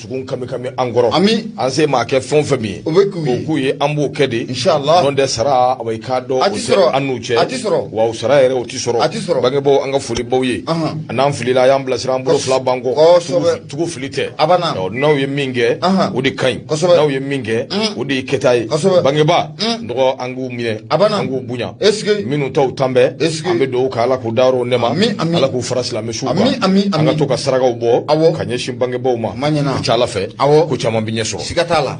dusukun kami angoro an se ma ke fon fami o ku ye ambo kede inshallah non de sara awai kado anu che wa usara yere o tisoro bange bo anga fuli boye anan fuli la yam bla sira mbolo fla bango tugu filite no ye minge o de kain no ye minge o de ketai bange ba ndo angu mine angu bunya minu taw tambe ambe do kala ko daro nema ala ko farasla me shuba anga to ka saraga bo kanye shimbange bo ma ko chala fe ko chama binye so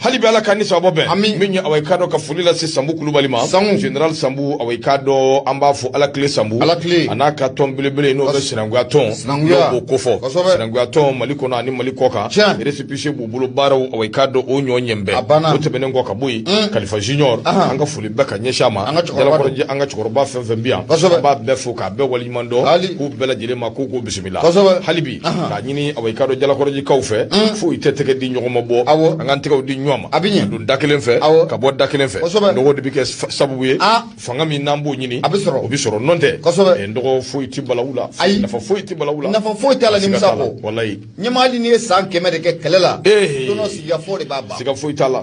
hali be ala kanisa bo be minye awai kado ka fulila se sambu kulubali ma general sambu awai kado amba fu ala kle sambu anaka tombele bele no be sinangwa ton no kofo sinangwa ton maliko na ni maliko ka recipice bubulo baro awai kado o nyonyembe o tebene ngo ka boyi Khalifa Junior anga fuli beka nyeshama dala ko je anga chukoroba fenfembia ba be fu ka be wali mando ku bela jile ma ku bismillah halibi ka nyini awai kado dala ko je kawfe fu iteteke di nyogoma bo anga nteka di nyoma du dakelen fe ka bo dakelen fe ndo de bike sabu ye fanga mi nambo nyini obi soro nonte ndo fu itibala wula nafa fu itibala wula nafa fu itala ni musako wallahi nyamali ni san kemede ke kelela dono siga fu de baba siga fu itala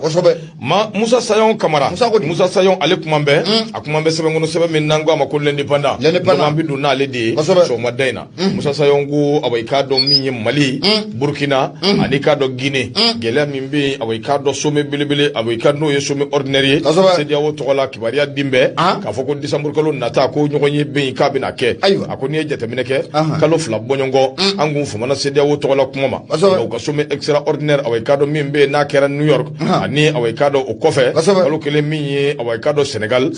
ma Musa Sayon Kamara Musa Sayon ale kumambe akumambe sebe ngono sebe min nango amakolo independent mambi du na ale de so madaina Musa Sayon go awai kado minye Mali Burkina ani kado Guinée gele mimbe awai kado some bilibili awai kado ye some ordinaire sedi awo tokola kibaria dimbe ka foko December kalo nata ko nyogonye be ka bina ke akoni e jatamine ke kalo fla bonyongo angu fumana sedi awo tokola kumama ka some extraordinaire awai kado mimbe na kera New York ani awai kado o kofe kalo kele minye awai kado Senegal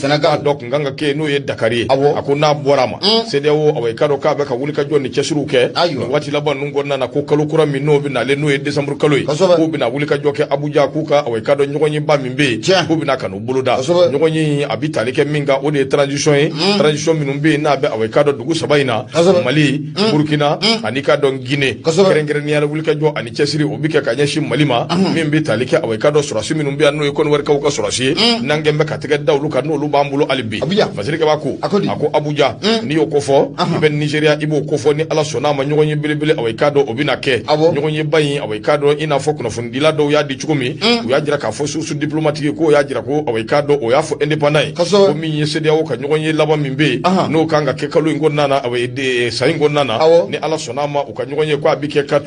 dok nganga ke no ye Dakari akona borama sedi awo awai kado ka be ka wulika joni chesuru ke wati laba nungo na ko kalo kura mino bina le no ye December kalo ko bina wulika joke Abuja kuka awai kado nyogonye ba mimbe ko bina kanu buluda nyogonye abitali ke minga o de transition minumbe na be awai kado dugu sabaina Mali Burkina ani kado Guinée kerengere ni ala wulika jo ani chesiri obike kanyeshi Malima mimbe talike awai kado surasi minumbe anu yekon werka uka surasi nangembe katike dawlu kanu lu bambulo alibi fasiri ke bako ako Abuja ni yokofo ben Nigeria ibo kofo ni ala sona ma nyogonye bilibili awai kado obina ke nyogonye bayi awai kado ina fo kuno fundila do ya di chukumi ya jira ka fo su diplomatique ko ya jira ko awai kado o ya fo independent ko mi yesede awo ka nyogonye laba mimbe no kanga ke kalu ngonnana awai de sai ngonnana ni ala sona ma o ka nyogonye ko abike ka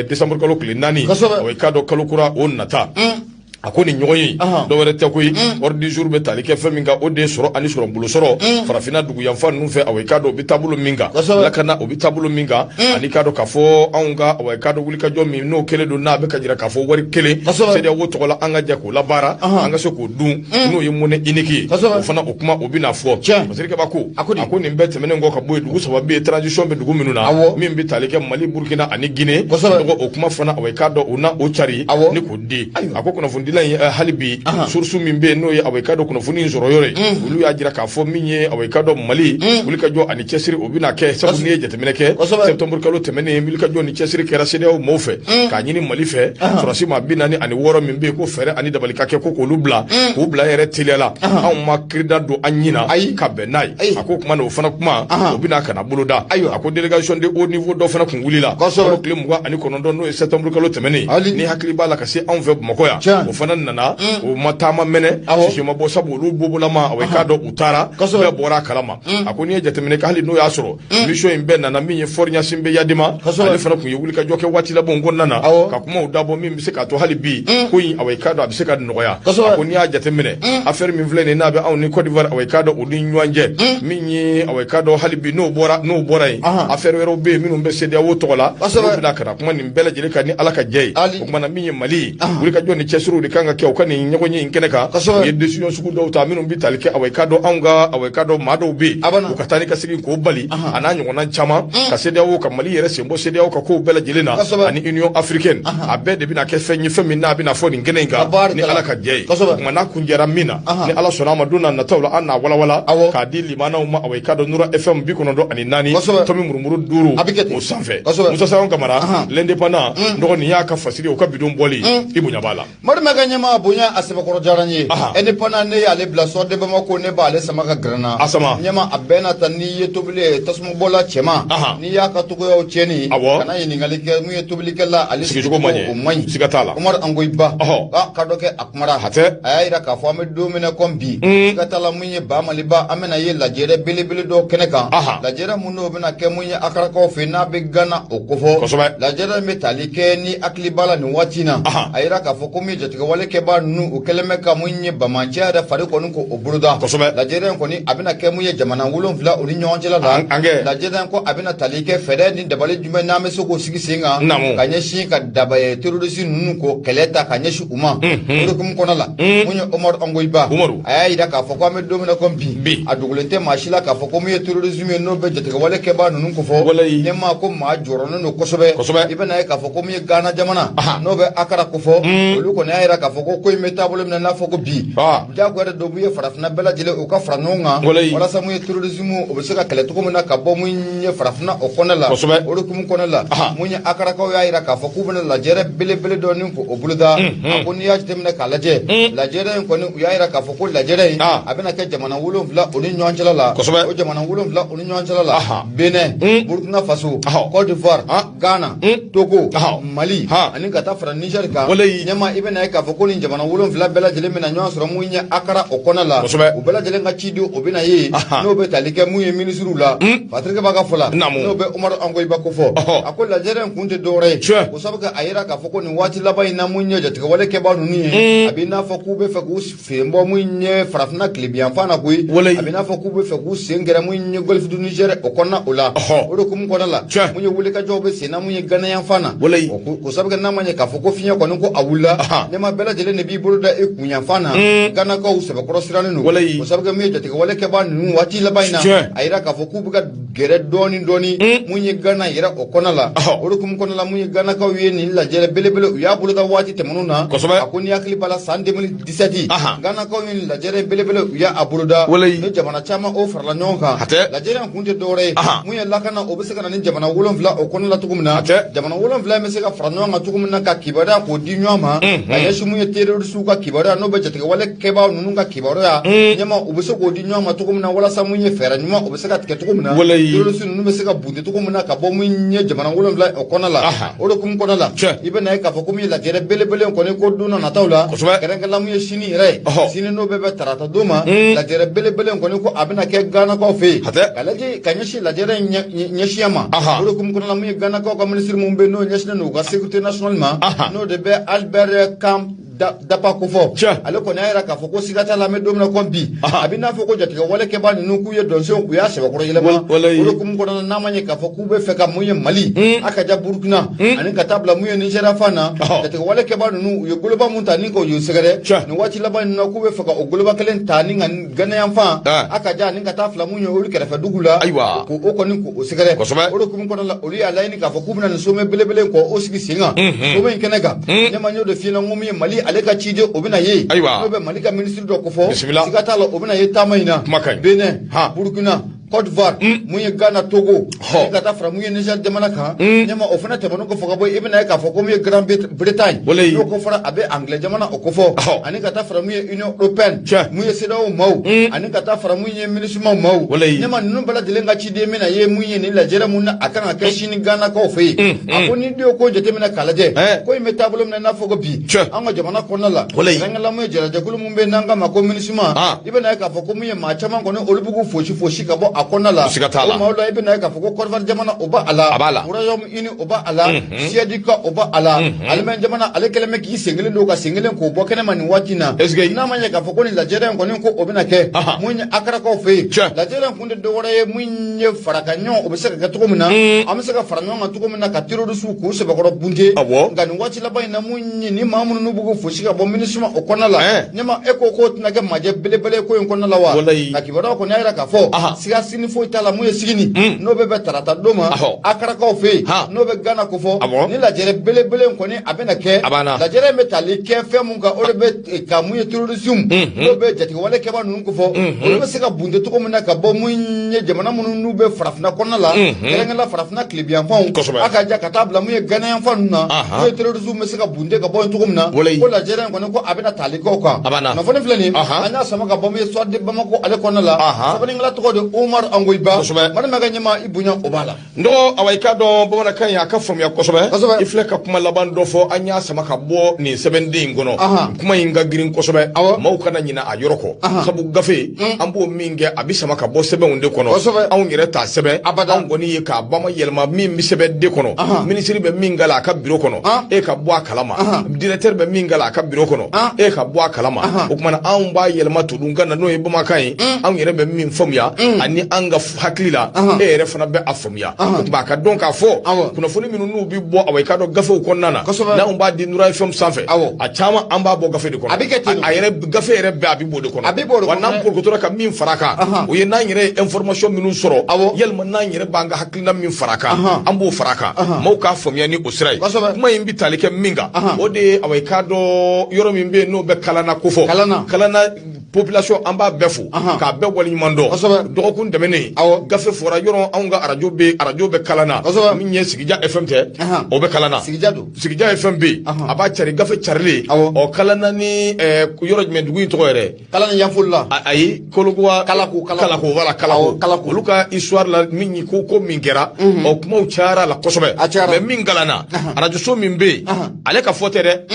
December kalo klinani awai kado kalu kura on nata akoni nyoyi do were te koy ordi jour be tali ke feminga o de soro ani soro bulu soro farafina dugu yanfa nu fe awai kado bitabulo minga lakana o bitabulo minga ani kado kafo aunga awai kado wulika jomi no kele do na be kajira kafo wari kele sede wo tokola anga jako labara anga soko dun no yemune iniki o fana okuma obina fo masirike bako akoni mbete menen go ka boy dugu sababe transition be dugu minuna min be tali ke Mali Burkina ani Guinée do okuma fana awai kado una o chari ni ko di akoko na fundi halibi sursu mimbe no ye awai kado kuna funi nzoro yore ulu ya jira ka fo minye awai kado Mali ulika jo ani chesiri obina ke sabu ne jetemene ke september kalo temene ulika jo ni chesiri ke rasede o mofe ka nyini Mali fe surasi ma binani ani woro mimbe ko fere ani dabalika ke ko lubla ko bla yere tilela an makrida do anyina ka benai ako kuma no fana kuma obina kana buluda ako delegation de haut niveau do fana kungulila ko klem wa ani kono do no september kalo temene ni hakli bala ka se an fe makoya fana nana o matama mene shishima bo sabu lu bobula ma awai kado utara be bora kalama akoni jatemene ka hali no ya soro mission imbe nana minye fornya simbe yadima ale fana ku yewulika joke wati la bongo nana ka kuma udabo mi biseka to hali bi ko yin awai kado abiseka noya akoni jatemene affaire mi vlene na be aw ni Côte d'Ivoire awai kado udin nyanje minye awai kado hali bi no bora affaire wero be minum be sede wo tola no bila kana kuma ni mbele jele ka ni alaka jey kuma na minye Mali wulika joni chesuru de kanga ke okani nyagonye inkeneka ye decision suku do ta minum bi talike awai kado anga awai kado mado be ukatani ka sigi ko bali ananyo ngona chama ka sede wo ka Mali yere sembo sede wo ka ko bela jelena ani Union Africaine abede bi na ke fenyi femi na bi na foni ngenenga ni alaka jey kuma na kunjera mina ni ala sona maduna na tawla anna wala ka di limana umma awai kado Nura FM bi kono do ani nani tomi murmuru duru o sanfe Musa Sayon Kamara l'indépendant ndo ni ya ka fasiri o ka bidon boli ibunya bala ka ɲɛma bonya a sɛbɛkɔrɔ diyara n ye e ni pana ne y'ale bila sɔ de Bamako ne b'ale sama ka gɛrɛnna ɲɛma a bɛɛ na ta n'i ye tobili ye tasumabɔla cɛman n'i y'a ka togoyaw tiɲɛni kana ɲininkali kɛ mun ye tobilikɛla ale sigicogo o man ɲi siga t'a la Umaru Angoyiba ka dɔ kɛ a kumara a y'a yira k'a fɔ an bɛ don min na comme bi siga t'a la mun ye ba Maliba an bɛna ye lajɛrɛ belebele dɔ kɛnɛ kan lajɛrɛ mun n'o bɛna kɛ mun ye akarakaw fɛ n'a bɛ Gana o kofɔ lajɛrɛ bɛ tali kɛ ni hakili b'a la nin waati in na a yira k'a fɔ ko min ye jatigɛwale kɛbaa ninnu o kɛlen bɛ ka mun ye bamacɛ yɛrɛ fari kɔni ko o boloda lajɛrɛ in kɔni a bɛna kɛ mun ye jamana 7 o ni ɲɔgɔn cɛla la lajɛrɛ in ko a bɛna tali kɛ fɛɛrɛ ni dabali jumɛn n'an bɛ se k'o sigi sen kan ka ɲɛsin ka daba terroriste ninnu ko kɛlɛ ta ka ɲɛsin u ma o de kun kɔnɔ la mun ye Umaru Angoyiba a y'a yira k'a fɔ ko an bɛ don min na comme bi a dogolen tɛ maa si la k'a fɔ ko mun ye terrorisme ye n'o bɛ jatigɛwale kɛbaa ninnu kofɔ ne ma ko maa jɔrɔnen don kosɛbɛ i bɛna ye k'a fɔ ko mun ye Gana jamana n'o bɛ Akara kofɔ olu kɔni y'a yira k'a fɔ ko in bɛ taabolo min na n'a fɔ ko bi diyagoya de don mun ye farafinna bɛɛ lajɛlen u ka fara ɲɔgɔn kan walasa mun ye terrorisme o bɛ se ka kɛlɛ cogo min na ka bɔ mun ye farafinna o kɔnɛ la o de kun kɔnɛ la mun ye Akarakaw y'a yira k'a fɔ k'u bɛna lajɛrɛ belebele dɔ ni ko o boloda a ko n'i y'a jateminɛ k'a lajɛ lajɛrɛ in kɔni u y'a yira k'a fɔ ko lajɛrɛ in a bɛna kɛ jamana 7 o ni ɲɔgɔn cɛla la o jamana 7 o ni ɲɔgɔn cɛla la Benin Burkina Faso Côte d'Ivoire Ghana Togo Mali ani ka taa fara Niger kan ɲɛma i bɛna ye k'a fɔ ko nin jamana 7 bɛɛ lajɛlen bɛna ɲɔgɔn sɔrɔ mun ye Akara o kɔnɔ la u bɛɛ lajɛlen ka ciden o bɛna ye n'o bɛ tali kɛ mun ye ministre la Patrick b'a ka fɔ la n'o bɛ Umaru Angoyiba ko fɔ a ko lajɛrɛ in kun tɛ dɔwɛrɛ ye o sabu a yira k'a fɔ ko nin waati laban in na mun ye jatigɛwale kɛbaa ninnu ye a bɛ n'a fɔ k'u bɛ fɛ k'u sen bɔ mun ye farafinna tilebiyanfan na koyi a bɛ n'a fɔ k'u bɛ fɛ k'u sen gɛrɛ mun ye Golfe du Niger o kɔnɔna o la o de kun kɔnɔ la mun ye wulikajɔw bɛ sen na mun ye Gana yanfan na o sabu n'a ma ɲɛ k'a fɔ ko fiɲɛ kɔni ko a wulila ɲɛma bɛɛ lajɛlen de b'i bolo da e kun yanfan na Ganakaw sɛbɛkɔrɔ sirannen don o sabu mun ye jatigɛwale kɛbaa ninnu waati laban in na a yira k'a fɔ k'u bɛ ka gɛrɛ dɔɔni mun ye Gana yɛrɛ o kɔnɔ la o de kun kɔnɔ la mun ye Ganakaw ye nin lajɛrɛ belebele u y'a boloda waati tɛmɛnw na a ko ni hakili b'a la san 2017 Ganakaw ye nin lajɛrɛ belebele u y'a boloda ni jamana caman o farala ɲɔgɔn kan lajɛrɛ in kun tɛ dɔwɛrɛ ye mun ye lakana o bɛ se ka na ni jamana 7 o kɔnɔ la cogo min na jamana 7 bɛ se ka fara ɲɔgɔn kan cogo min na ka kibaruya k'o di ɲɔgɔn ma ka ɲɛsin mun ye terroriste ka kibaruya n'o bɛ jatigɛwale kɛbaa ninnu ka kibaruya ɲɛma u bɛ se k'o di ɲɔgɔn ma cogo min na walasa mun ye fɛɛrɛ ɲuman o bɛ se ka tigɛ cogo min na terroriste ninnu bɛ se ka bunte cogo min na ka bɔ mun ye jamana 7 o kɔnɔ la o de kun kɔnɔ la i bɛna ye k'a fɔ ko mun ye lajɛrɛ belebele kɔni ko don na nataw la kɛrɛnkɛrɛnla mun ye sini yɛrɛ ye sini n'o bɛ tarata don ma lajɛrɛ belebele kɔni ko a bɛna kɛ Ganakaw fɛ yen ka lajɛ ka ɲɛsin lajɛrɛ ɲɛsinya ma o de kun kɔnɔ la mun ye Ganakaw ka minisiri mun bɛ n'o ɲɛsinnen don u ka sécurité nationale ma n'o de bɛ Albert Camp dapa ko fɔ ale kɔni y'a yira k'a fɔ ko siga t'a la an bɛ don min na comme bi a bɛ n'a fɔ ko jatigɛwale kɛbaa ninnu k'u ye dɔnsenw u y'a sɛbɛkɔrɔ yɛlɛma o de kun kɔnɔ n'a ma ɲɛ k'a fɔ k'u bɛ fɛ ka mun ye Mali a ka ja Burkina ani ka taa bila mun ye Niger fan na jatigɛwale kɛbaa ninnu u ye goloba mun ta ni k'o y'u sɛgɛrɛ nin waati laban in na k'u bɛ fɛ ka o goloba kelen ta ni ka Gana yanfan a ka ja ani ka taa fila mun ye olu kɛrɛfɛ dugu la ko o kɔni k'o sɛgɛrɛ o de kun kɔnɔ la olu y'a laɲini k'a fɔ k'u bɛna nin sommet belebele kɔ o sigi sen kan sommet in kɛnɛ kan ɲɛma n y'o de f'i ɲɛna ko mun ye Mali ale ka ciden o bɛna ye n'o bɛ Mali ka ministre dɔ ko fɔ siga t'a la o bɛna ye taama in na Benin Burkina Côte d'Ivoire mun ye Ghana Togo ka taa fara mun ye Niger jamana kan ɲɛma o fana tɛmɛnen kɔfɛ ka bɔ i bɛna ye k'a fɔ ko mun ye Grande Bretagne n'o ko fɔra a bɛ Anglais jamana o ko fɔ ani ka taa fara mun ye Union Européenne mun ye CEDEAO maaw ani ka taa fara mun ye MINUSMA maaw ɲɛma ninnu bɛɛ lajɛlen ka ciden bɛna ye mun ye nin lajɛrɛ mun na a kan ka kɛ sini Ganakaw fɛ yen a ko ni den ko jateminɛ k'a lajɛ ko in bɛ taabolo min na i n'a fɔ ko bi an ka jamana kɔnɔna la kɛrɛnkɛrɛnla mun ye jarajɛkulu mun bɛ n'an ka ma ko MINUSMA i bɛna ye k'a fɔ ko mun ye maa caman kɔni olu bɛ k'u fosi ka bɔ a kɔnɔna la o maaw la i bɛna ye k'a fɔ ko Côte d'Ivoire jamana o b'a la Royaume-Uni o b'a la Siyadika o b'a la Allemagne jamana ale kɛlen bɛ k'i sen kelen don ka sen kelen k'o bɔ kɛnɛma nin waati in na n'a ma ɲɛ k'a fɔ ko nin lajɛrɛ in kɔni ko o bɛna kɛ mun ye Akarakaw fɛ yen lajɛrɛ in kun tɛ dɔwɛrɛ ye mun ye farakaɲɔgɔn o bɛ se ka kɛ cogo min na an bɛ se ka fara ɲɔgɔn kan cogo min na ka terroriste k'u sɛbɛkɔrɔ bunte nka nin waati laban in na mun ye ni maa minnu b'u k'u fosi ka bɔ MINUSMA o kɔnɔna la ɲɛma e ko k'o tɛna kɛ majɛ belebele ko in kɔnɔna la wa nka kibaruyaw kɔni y'a jira k'a fɔ sini fo itala mu ye sigini no be tarata doma akara ka fe no be gana ko fo ni la jere bele ko ni abena ke la jere metali ke fe mun ka o be ka mu ye terrorism no be jati wala ke ba nun ko fo o be se ka bunde to ko mun ka bo mu nye jamana mun nu be farafna konna la kerenga la farafna clibian fa aka ja katabla mu ye gana yan fa na no terrorism me se ka bunde ka bo to ko mun na ko la jere ko ko abena tali ko ka na fo ni flani anya sama ka bo mu ye so de bamako ale konna la sabani ngala to ko de Umar Angoiba man maganyama ibunya obala ndo awaika do bomana kan ya ka fom ya kosobe ifle ka kuma laban do fo anya sama ka bo ni 7 ngono kuma inga girin kosobe mau kana nyina ayoroko sabu gafe ambo minge abisa maka bo 7 unde kono awu ngire ta 7 an goni ye ka bama yelma mi 7 de kono ministry be mingala ka biro kono e ka bo akalama directeur be mingala ka biro kono e ka bo akalama o kuma na an ba yelma to dunga na no e bama kan an ngire be min fom ya ani anga haklila e re fana be afom ya ba ka don ka fo kuna foni minu nu bi bo awaika do gafe ko nana na on ba di nura fm sanfe a chama an ba bo gafe de kono a yere gafe yere be abi bo de kono wannan pour ko to ka min faraka o ye na yere information minu soro yelma na yere banga haklina min faraka an bo faraka mau ka fom ya ni osrai kuma yin bi talike minga o de awaika do yoro min be no be kalana ko fo kalana population an ba befu ka be wali mando dokun demene gafe fora yoro an ga radio be kalana min ye sigija fm te o be kalana sigija fm be aba chari gafe charli o kalana ni yoro me dugu to yere kalana yanfulla ayi kolugwa kalako wala kalako luka histoire la min ko min gera o kuma o chara la kosobe me min galana radio so min be ale ka fote de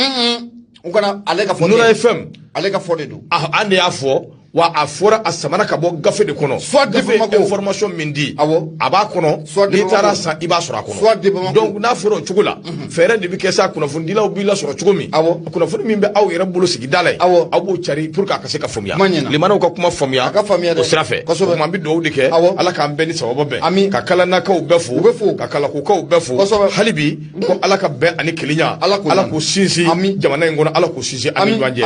ukana ale ka fote nura fm ale ka fote do ande afo wa afora asamana ka bo gafe de kono gafe information mindi aba kono ni tara sa iba sura kono donc na foro chugula fere de bi kesa kuna fundila o bila sura chugumi kuna fundi mimbe aw yere bulu sigi dalay abo chari pour ka kase ka fomya limana ko kuma fomya o sirafe kuma bi do de ke ala ka mbeni sawabo be ka kala na ka o befu ka kala ko o befu halibi ko ala ka be ani kilinya ala ko sisi jamana ngona ala ko sisi ani wanje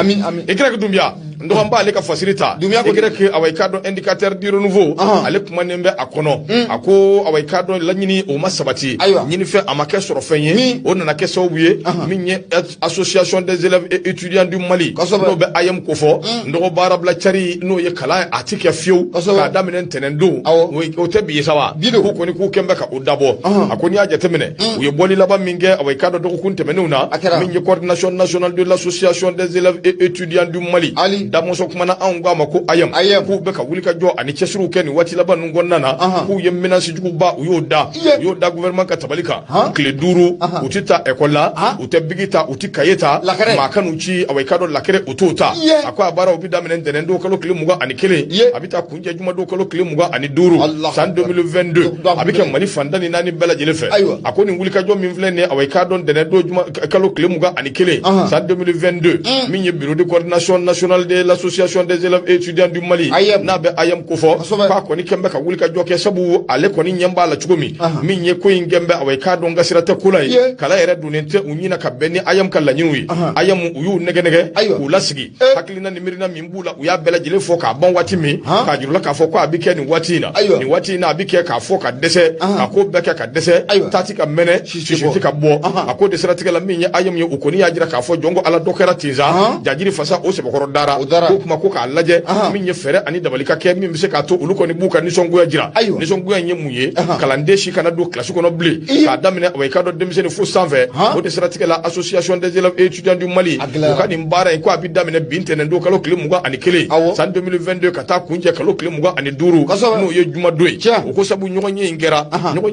ikra ko dumbia ndo amba ale ka facilita ikra ke awaika do indicateur du renouveau ale kuma nembe akono ako awaika do lanyini o masabati nyini fe amake soro fenye o nana ke sawuye minye association des élèves et étudiants du Mali no be ayam ko fo ndo barabla chari no ye kala atike fiu ka damene tenendo o tebi sawa ko ni ku kembe ka odabo akoni aje temene o ye boli laba minge awaika do ko kun temenuna minye coordination nationale de l'association des élèves et étudiants du Mali damo so kuma na angwa mako ayam ku be ka wulika jo ani chesuru ken wati laba ngonna na ku ye menace jugu ba yoda gouvernement ka tabalika kle duru utita ekola utebigita utikayeta makanu ci awaikado lakere ututa akwa bara obida menen denendo kalo kile muga ani kele abita kunje juma do kalo kile muga ani duru san 2022 abika mali fandani nani bela jelefe akoni wulika jo min flene awaikado denendo juma kalo kile muga ani kele san 2022 minye bureau de coordination nationale de l'association des élèves et étudiants du Mali na be ayam kofo ka koni kembe ka wulika jo ke sabu ale koni nyamba la chugumi minye ko ingembe awaikado ngasirata kulai kala yere dunente unyina ka beni ayam kala nyinwi ayam uyu nege ulasigi hakilina nimirina mimbula uya bela jile fo ka bon wati mi ka jirula ka fo ko abike ni wati na abike ka fo ka dese ka ko beke ka dese tati ka mene shishiti ka bo ako desera tikala minye ayam ye ukoni ya jira ka fo jongo ala dokera tiza jajiri fasa o se bokoro dara ko kuma ko ka laje minye fere ani dabalika ke mi se ka to uluko ni buka ni songo ya jira ni songo ya nyemuye kala ndeshi kana do classe kono ble ka damine awaikado demiseni fo 120 o desera tikala association des élèves et étudiants du Mali ko kadi mbara ko abida mine bintene ndo kalo kile muga ani kele san 2022 kata kunje kalo kile muga ani duru no ye juma doy ko sabu nyonye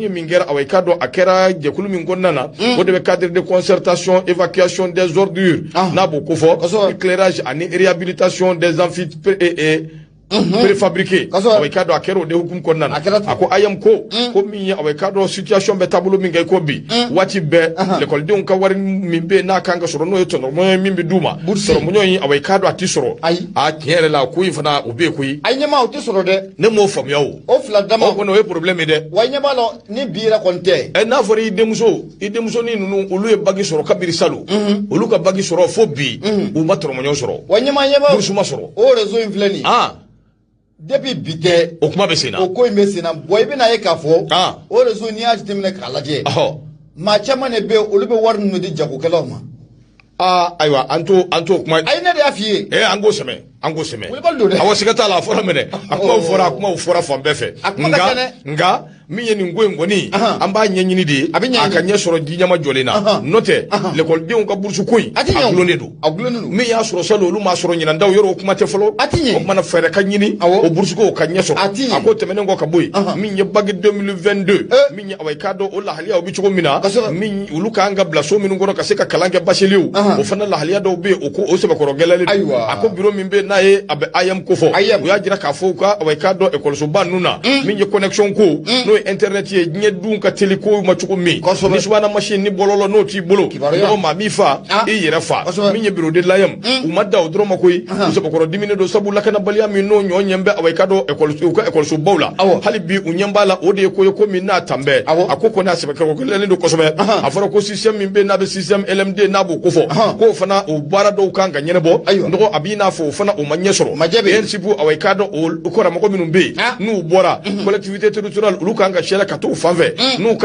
mingera awaikado akera je kulumi ngonnana o de cadre de concertation évacuation des ordures na boko fo éclairage ani réhabilitation des amphithéâtres préfabriqué awaikado akero de hukum konnana ako ayam ko mi awaikado situation be tabulo mi ngay ko bi wati be l'école de on ka wari mimbe na kanga soro no yotono mo mimbe duma soro mo nyoyi awaikado ati soro a tiere la ko ifana obe ko yi ay nyama o ti soro de ne mo fam yawo o fla dama o no e problème de way nyama lo ni bira konte e na fori demuso ni nunu olu e bagi soro kabiri salu olu ka bagi soro fo bi o matro mo nyo soro way nyama bursuma soro o réseau inflani depuis bité o kuma be sena o ko be sena boy be na ye ka fo o rezo ni aji temne kala je ma chama ne be olu be war no di jago kala ma aywa anto kuma ay ne da fiye ango seme awo sigata la fora mene akuma fora fon befe nga mi ye nin goyen goni an b'a ɲɛɲini de a ka ɲɛ sɔrɔ diɲɛma jɔlen na nɔtɛ l'écoledenw ka bourse ko in a gulonnen don min y'a sɔrɔ salo olu m'a sɔrɔ ɲinandaw yɔrɔ o kuma tɛ fɔlɔ o kumana fɛɛrɛ ka ɲini o bourse ko ka ɲɛ sɔrɔ a ko tɛmɛnen kɔ ka bɔ yen min ye bac 2022 min ye awa i k'a dɔn o lahaliya o bɛ cogo min na min olu k'an ka bila so minnu kɔnɔ ka se ka kalan kɛ bacheliers o fana lahaliya dɔw bɛ yen o sɛbɛkɔrɔ gɛlɛyalen don a ko bureau min bɛ yen n'a ye a bɛ IM ko fɔ o y'a jira k'a fɔ u ka awa i k'a dɔn ekɔlisoba ninnu na min ye connexion ko n'o ye internet ye diɲɛ dun ka teli ko ma cogo min ni subahana machine ni bɔlɔlɔ n'o t'i bolo mɔgɔ maa m'i fa i yɛrɛ fa min ye bureau de l'AM u ma da o dɔrɔn ma koyi u sɛbɛkɔrɔ diminen don sabu lakanabaliya min n'o ɲɔ ɲɛ bɛ awa i k'a dɔn u ka ekɔlisobaw la hali bi u ɲɛ b'a la o de ye ko ye ko min n'a tan bɛɛ a ko kɔni a sɛbɛkɔrɔ gɛlɛnlen don kosɛbɛ a fɔra ko système min bɛ n'a bɛ système LMD n'a b'o ko fɔ k'o fana o baara dɔw kan ka ɲɛnabɔ nɔgɔ a b'i n'a fɔ o fana o ma ɲɛ sɔrɔ principe awa i k'a dɔn o kɔrɔmɔgɔ minnu bɛ yen n'u bɔra collectivité territoriale olu kan ka sɛlɛ ka t'o fan fɛ n'u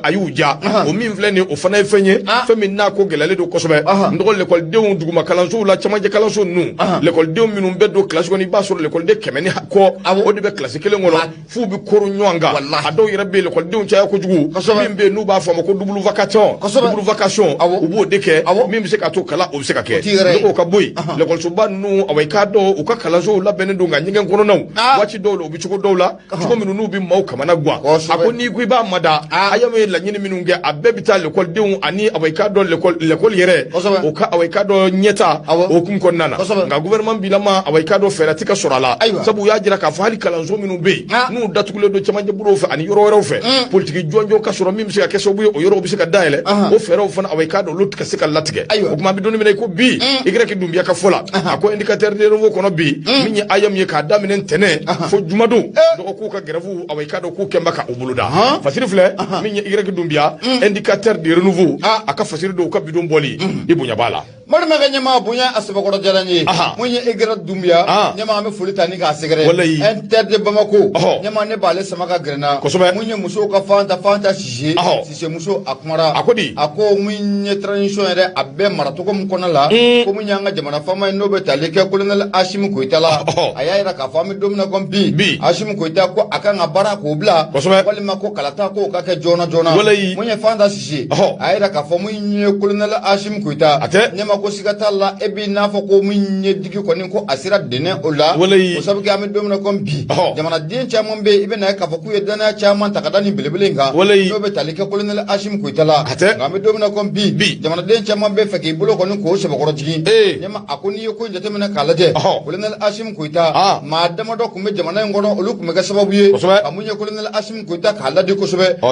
a y'u ja o min filɛ nin o fana ye fɛn ye fɛn min n'a ko gɛlɛyalen don kosɛbɛ nɔgɔ l'écoledenw duguma kalansow la camancɛ kalanso ninnu l'écoledenw minnu bɛ don classe kɔnɔ i b'a sɔrɔ l'écoleden 100 ni kɔ o de bɛ classe kelen kɔnɔ f'u bɛ koron ɲɔgɔn kan a dɔw yɛrɛ bɛ yen l'écoledenw caya kojugu min bɛ yen n'u b'a fɔ a ma ko double vacation u b'o de kɛ min bɛ se ka to kalan o bɛ se ka kɛ n'o ka bɔ yen l'écolesoba ninnu awa i k'a dɔn u ka kalansow labɛnnen don nka ɲɛgɛn kɔnɔnaw waati dɔw la u bɛ cogo dɔw la cogo minnu n'u bɛ maaw kamana guwan a ko n'i ko i b'a mada a y'a ye laɲini minnu kɛ a bɛɛ bɛ taa l'écoledenw ani awa i k'a dɔn l'école yɛrɛ o ka awa i k'a dɔn ɲɛta o hukumu kɔnɔna na nka gouvernement bilama awa i k'a dɔn fɛɛrɛ tɛ ka sɔrɔ a la sabu u y'a jira k'a fɔ hali kalanso minnu bɛ yen n'u datugulen don camancɛ bureau fɛ ani yɔrɔ wɛrɛw fɛ politiki jɔnjɔn ka sɔrɔ min bɛ se ka kɛ sababu ye o yɔrɔw bɛ se ka dayɛlɛ o fɛɛrɛw fana awa i k'a dɔn olu tɛ ka se ka latigɛ o tuma an bɛ don min na i ko bi Y Dunbiya ka fɔ la a ko indicateur de renouveau kɔnɔ bi min ye IM ye k'a daminɛ ntɛnɛn fo jumadon dɔgɔkun ka grève awa i k'a dɔn k'u kɛnbɛ ka o boloda fasiri filɛ min ye Y Dunbiya indicateur de renouveau a ka fasiri dɔw ka bidon bɔli i bonya b'a la Marima ka ɲɛma bonya a sɛbɛkɔrɔ diyara n ye mun ye Y Dunbiya ɲɛma an bɛ foli ta ni k'a sɛgɛrɛ inter de Bamako ɲɛma ne b'ale sama ka gɛrɛna mun ye musow ka fanta Sise muso a kumara a ko mun ye transition yɛrɛ a bɛɛ maracogo min kɔnɔ la ko mun y'an ka jamana faama ye n'o bɛ tali kɛ colonel Asimi Koyita la a y'a jira k'a fɔ an bɛ don min na ko bi Asimi Koyita ko a kan ka baara k'o bila walima ko kalata k'o ka kɛ joona mun ye fanta Sise a y'a jira k'a fɔ mun ye colonel Asimi Koyita ɲɛma ko siga t'a la e b'i n'a fɔ ko mun ye digi kɔni ko a sera dɛnɛ o la o sabu kɛ an bɛ don min na ko bi jamanaden caman bɛ yen i bɛ na ye k'a fɔ k'u ye danaya caman ta ka da nin belebele in kan n'o bɛ tali kɛ colonel Asimi Koyita la nka an bɛ don min na ko bi jamanaden caman bɛ fɛ k'i bolo kɔni k'o sɛbɛkɔrɔ jigin ɲɛma a ko n'i ye ko in jateminɛ k'a lajɛ colonel Asimi Koyita maa damadɔ tun bɛ jamana in kɔnɔ olu tun bɛ kɛ sababu ye ka mun ye colonel Asimi Koyita k'a ladi kosɛbɛ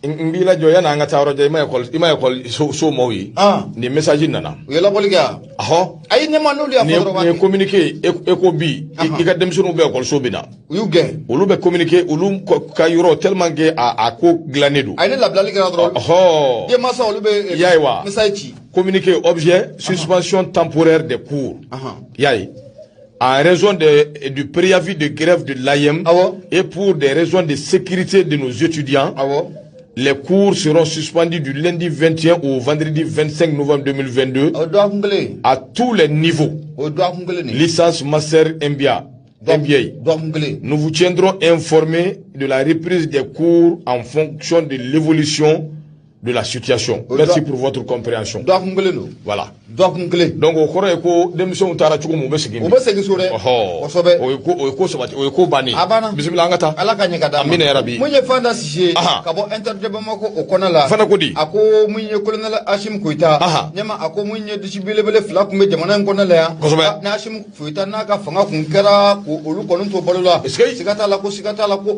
n b'i lajɔ yanni an ka taa yɔrɔ jan i ma ekɔli so maaw ye nin message nana u ye labɔli kɛ ayi ɲɛma n'olu y'a fɔ dɔrɔn nin ye communiqué e ko bi i ka denmisɛnninw bɛ ekɔliso bɛ na u y'u gɛn olu bɛ communiqué olu ka yɔrɔ tellement que a ko dilannen don a ye ne labilali kɛra dɔrɔn denmansa olu bɛ y'a ye wa message ci communiqué objet suspension temporaire des cours y'a ye en raison du préavis de grève de l'AM et pour des raisons de sécurité de nos étudiants les cours seront suspendus du lundi 21 au vendredi 25 novembre 2022 à tous les niveaux. Licence, master, MBA. Nous vous tiendrons informés de la reprise des cours en fonction de l'évolution de la situation. Merci pour votre compréhension. Voilà. Donc au kɔrɔ ye ko denmisɛnw taara cogo min u bɛ segin bi. U bɛ segin so dɛ. Kosɛbɛ. O ye ko sabati o ye ko bannen. A banna. Bisimila an ka taa. Ala ka ɲɛ ka d'a ma. Amina yarabi. Mun ye Fanta Sise ka bɔ Inter de Bamako o kɔnɔ la. Fana ko di. A ko mun ye colonel Asimi Koyita. Ɲɛma a ko mun ye disi belebele fila tun bɛ jamana in kɔnɔ la yan. Kosɛbɛ. Ni Asimi Koyita n'a ka fanga kun kɛra ko olu kɔni to balo la. Siga t'a la ko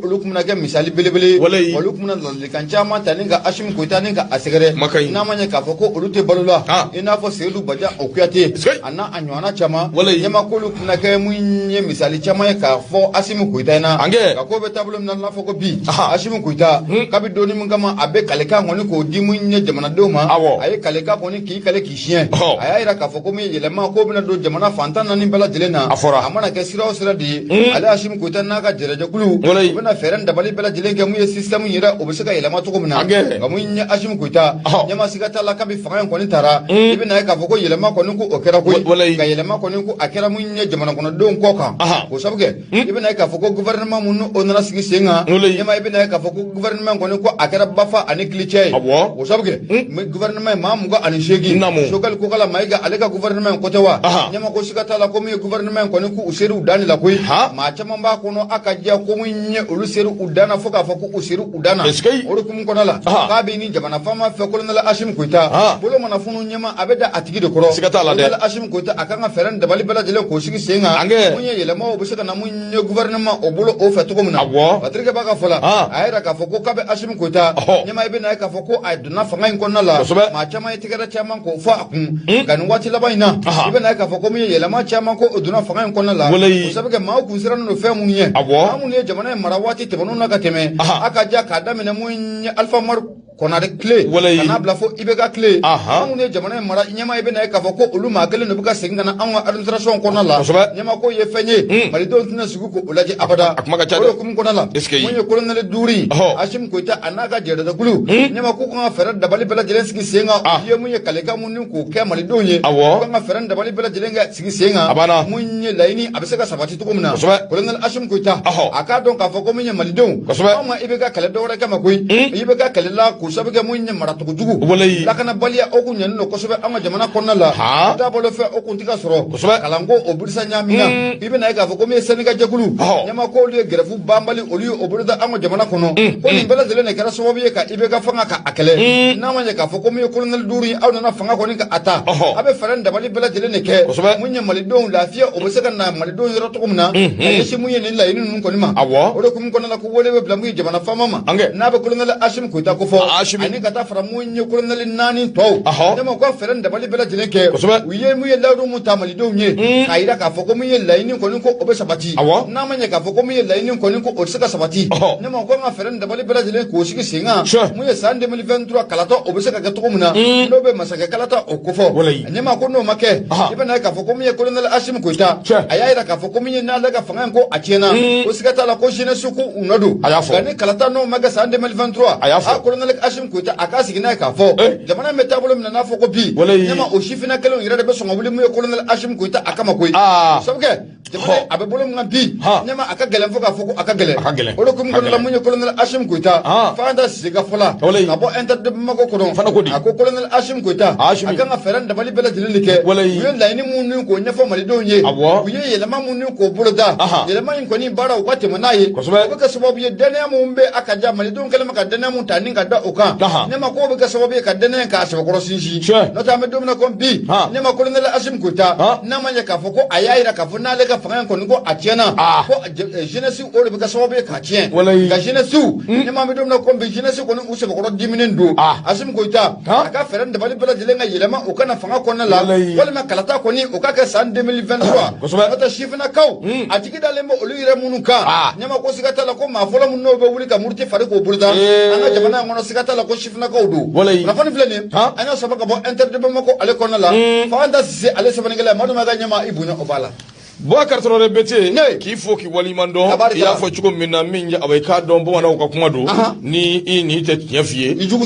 olu tun bɛna kɛ misali belebele. Olu tun bɛna ladilikan caman ta ni ka Asimi Koyita ni ka asegere n'a ma ɲɛ k'a fɔ ko olu tɛ balo la i n'a fɔ Seydou Badja Okuyate a n'a a ɲɔgɔnna caman ɲɛma k'olu tɛna kɛ mun ye misali caman ye k'a fɔ Assimi Goïta ɲɛna ka ko bɛ taabolo min na n'a fɔ ko bi Assimi Goïta kabi donni min kama a bɛ kalekan kɔni k'o di mun ye jamanadenw ma a ye kalekan kɔni k'i kale k'i siɲɛ a y'a yira k'a fɔ ko min yɛlɛma k'o bɛna don jamana fantan naani bɛɛ lajɛlen na a mana kɛ sira o sira de ye ale Assimi Goïta n'a ka jɛrɛjɛkulu u bɛna fɛɛrɛ dabali bɛɛ lajɛlen kɛ mun ye système yɛrɛ o bɛ se ka yɛlɛma cogo min na nka mun ye Assimi Goïta ɲɛma siga t'a la kabi fanga in kɔni taara i bɛna ye k'a fɔ ko yɛlɛma kɔni ko o kɛra koyi nka yɛlɛma kɔni ko a kɛra mun ye jamana kɔnɔdenw kɔ kan o sabu kɛ i bɛna ye k'a fɔ ko gouvernement mun o nana sigi sen kan ɲɛma i bɛna ye k'a fɔ ko gouvernement kɔni ko a kɛra Bafa ani Kilicɛ ye o sabu kɛ gouvernement maa 28 Sokɛli Kokala Mayiga ale ka gouvernement in ko tɛ wa ɲɛma ko siga t'a la ko min ye gouvernement in kɔni ko u seri u dan la koyi maa caman b'a kɔnɔ a ka diya ko min ye olu seri u dan na fo k'a fɔ ko u seri u dan na o hukumu kɔnɔ la k'a bɛ ni jamana faama fɛ colonel Assimi Goïta bolo mana funu ɲɛma a bɛ da a tigi de kɔrɔ siga t'a la dɛ colonel Assimi Goïta a kan ka fɛɛrɛ dabali bɛɛ lajɛlen k'o sigi sen kan mun ye yɛlɛma o bɛ se ka na mun ye gouvernement o bolo o fɛ cogo min na Patrick b'a ka fɔ la a yɛrɛ k'a fɔ ko k'a bɛ Assimi Goïta ɲɛma i bɛ na ye k'a fɔ ko a donna fanga in kɔnɔna la maa caman ye tigɛrɛ caman k'o fɔ a kun nka nin waati laban in na i bɛ na ye k'a fɔ ko min ye yɛlɛma caman ko o donna fanga in kɔnɔna la o sabu kɛ maaw kun sirannen don fɛn minnu ye maa minnu ye jamana in mara waati tɛmɛnw na ka tɛmɛ a ka diya k'a daminɛ mun ye Alpha Umaru Konare tile ka n'a bila fo IBK tile anw ye jamana in mara ɲɛma i bɛ na ye k'a fɔ ko olu maa kelen de bɛ ka segin ka na anw ka administration kɔnɔna la ɲɛma ko ye fɛn ye malidenw tɛna sigi k'o lajɛ abada o hukumu kɔnɔna la mun ye colonel Duri Assimi Goïta a n'a ka jɛrɛdɛkulu ɲɛma k'u kan ka fɛɛrɛ dabali bɛɛ lajɛlen sigi sen kan u ye mun ye kalekan mun ni k'o kɛ malidenw ye u kan ka fɛɛrɛ dabali bɛɛ lajɛlen kɛ sigi sen kan mun ye laɲini a bɛ se ka sabati cogo min na colonel Assimi Goïta a k'a dɔn k'a fɔ ko min ye malidenw anw ma IBK kɛlɛ dɔwɛrɛ kɛ ma koyi IBK kɛlɛ la k'u sabu kɛ mun ye maracogo jugu lakanabaliya o kun ɲɛnen don kosɛbɛ an ka jamana kɔnɔna la taabolo fɛ o kun tɛ ka sɔrɔ kalanko o burisa ɲaami na i bɛ na ye k'a fɔ ko min ye sɛnɛkɛjɛkulu ɲɛma ko olu ye gɛrɛfu banbali olu ye o boloda an ka jamana kɔnɔ ko nin bɛɛ lajɛlen de kɛra sababu ye ka IBK fanga ka a kɛlɛ n'a ma ɲɛ k'a fɔ ko min ye colonel Duri aw nana fanga kɔni ka a ta a bɛ fɛɛrɛ dabali bɛɛ lajɛlen de kɛ mun ye malidenw lafiya o bɛ se ka na malidenw yɔrɔ cogo min na ka ɲɛsin mun ye nin laɲini ninnu kɔni ma o de kun kɔnɔna la ko wele bɛ bila mun ye jamana faama ma n'a bɛ colonel Assimi Goïta ko fɔ ani ka taa fara mun ye colonel naani tɔw ɲɛma ko fɛɛrɛ dabali bɛɛ lajɛlen kɛ u ye mun ye layidu mun ta malidenw ye k'a yira k'a fɔ ko mun ye laɲini kɔni ko o bɛ sabati n'a ma ɲɛ k'a fɔ ko mun ye laɲini kɔni ko o tɛ se ka sabati ɲɛma ko an ka fɛɛrɛ dabali bɛɛ lajɛlen k'o sigi sen kan mun ye san 2023 kalatɔ o bɛ se ka kɛ cogo min na n'o bɛ masakɛ kalata o ko fɔ ɲɛma ko n'o ma kɛ i bɛ na ye k'a fɔ ko mun ye colonel Assimi Goïta a y'a yira k'a fɔ ko min ye n'ale ka fanga in ko a tiɲɛna ko siga t'a la ko jeunesse ko u nɔ don nka ni kalata n'o ma kɛ san 2023 a colonel Assimi Goïta a k'a sigi n'a ye k'a fɔ jamana in bɛ taabolo min na n'a fɔ ko bi ɲɛma o sifina kelenw yɛrɛ de bɛ sɔn ka wuli mun ye colonel Assimi Goïta a kama koyi sabu kɛ jamana a bɛ bolo min kan bi ɲɛma a ka gɛlɛn fo k'a fɔ ko a ka gɛlɛn o de kun kɔnɔna la mun ye colonel Assimi Goïta f'an ta sigi ka fɔ la ka bɔ interdit Bamako kɔnɔ a ko colonel Assimi Goïta a kan ka fɛɛrɛ dabali bɛɛ lajɛlen de kɛ u ye laɲini mun ni k'o ɲɛfɔ malidenw ye u ye yɛlɛma mun ni k'o boloda yɛlɛma in kɔni baara u ka tɛmɛ n'a ye o bɛ kɛ sababu ye danaya mun bɛ a ka diya malidenw kɛlen bɛ ka danaya mun ta ni ka da o kan ɲɛma k'o bɛ kɛ sababu ye ka danaya k'a sɛbɛkɔrɔ sinsin n'o tɛ an bɛ don min na ko bi ɲɛma colonel Assimi Goïta n'a ma ɲɛ k'a fɔ ko a y'a yira k'a fɔ n'ale ka fanga in kɔni ko a tiɲɛna ko jeunesse o de bɛ kɛ sababu ye k'a tiɲɛ nka jeunesse ɲɛma an bɛ don min na ko bi jeunesse kɔni u sɛbɛkɔrɔ diminen don Assimi Goïta a ka fɛɛrɛ dabali bɛɛ lajɛlen ka yɛlɛma o kana fanga kɔnɔna la walima kalata kɔni o ka kɛ san 2023 n'o tɛ sifinnakaw a tigi dalen bɛ olu yɛrɛ minnu kan ɲɛma ko siga t'a la ko maa fɔlɔ minnu n'o bɛ wuli ka muruti fari k'o boloda an ka jamana in kɔnɔ siga t'a la ko sifinnakaw don kunnafoni filɛ nin an y'a sɔrɔ ka bɔ interdit Bamako ale kɔnɔna la fo an ta Sise ale sɛbɛnnikɛla ye maa dɔ ma ka ɲɛma i bonya o b'a la Boubacar Traoré Bete k'i fo k'i waliɲuman dɔn i y'a fɔ cogo min na min a bɛ k'a dɔn bamananw ka kuma don ni i ni tɛ tiɲɛ f'i ye i b'i jugu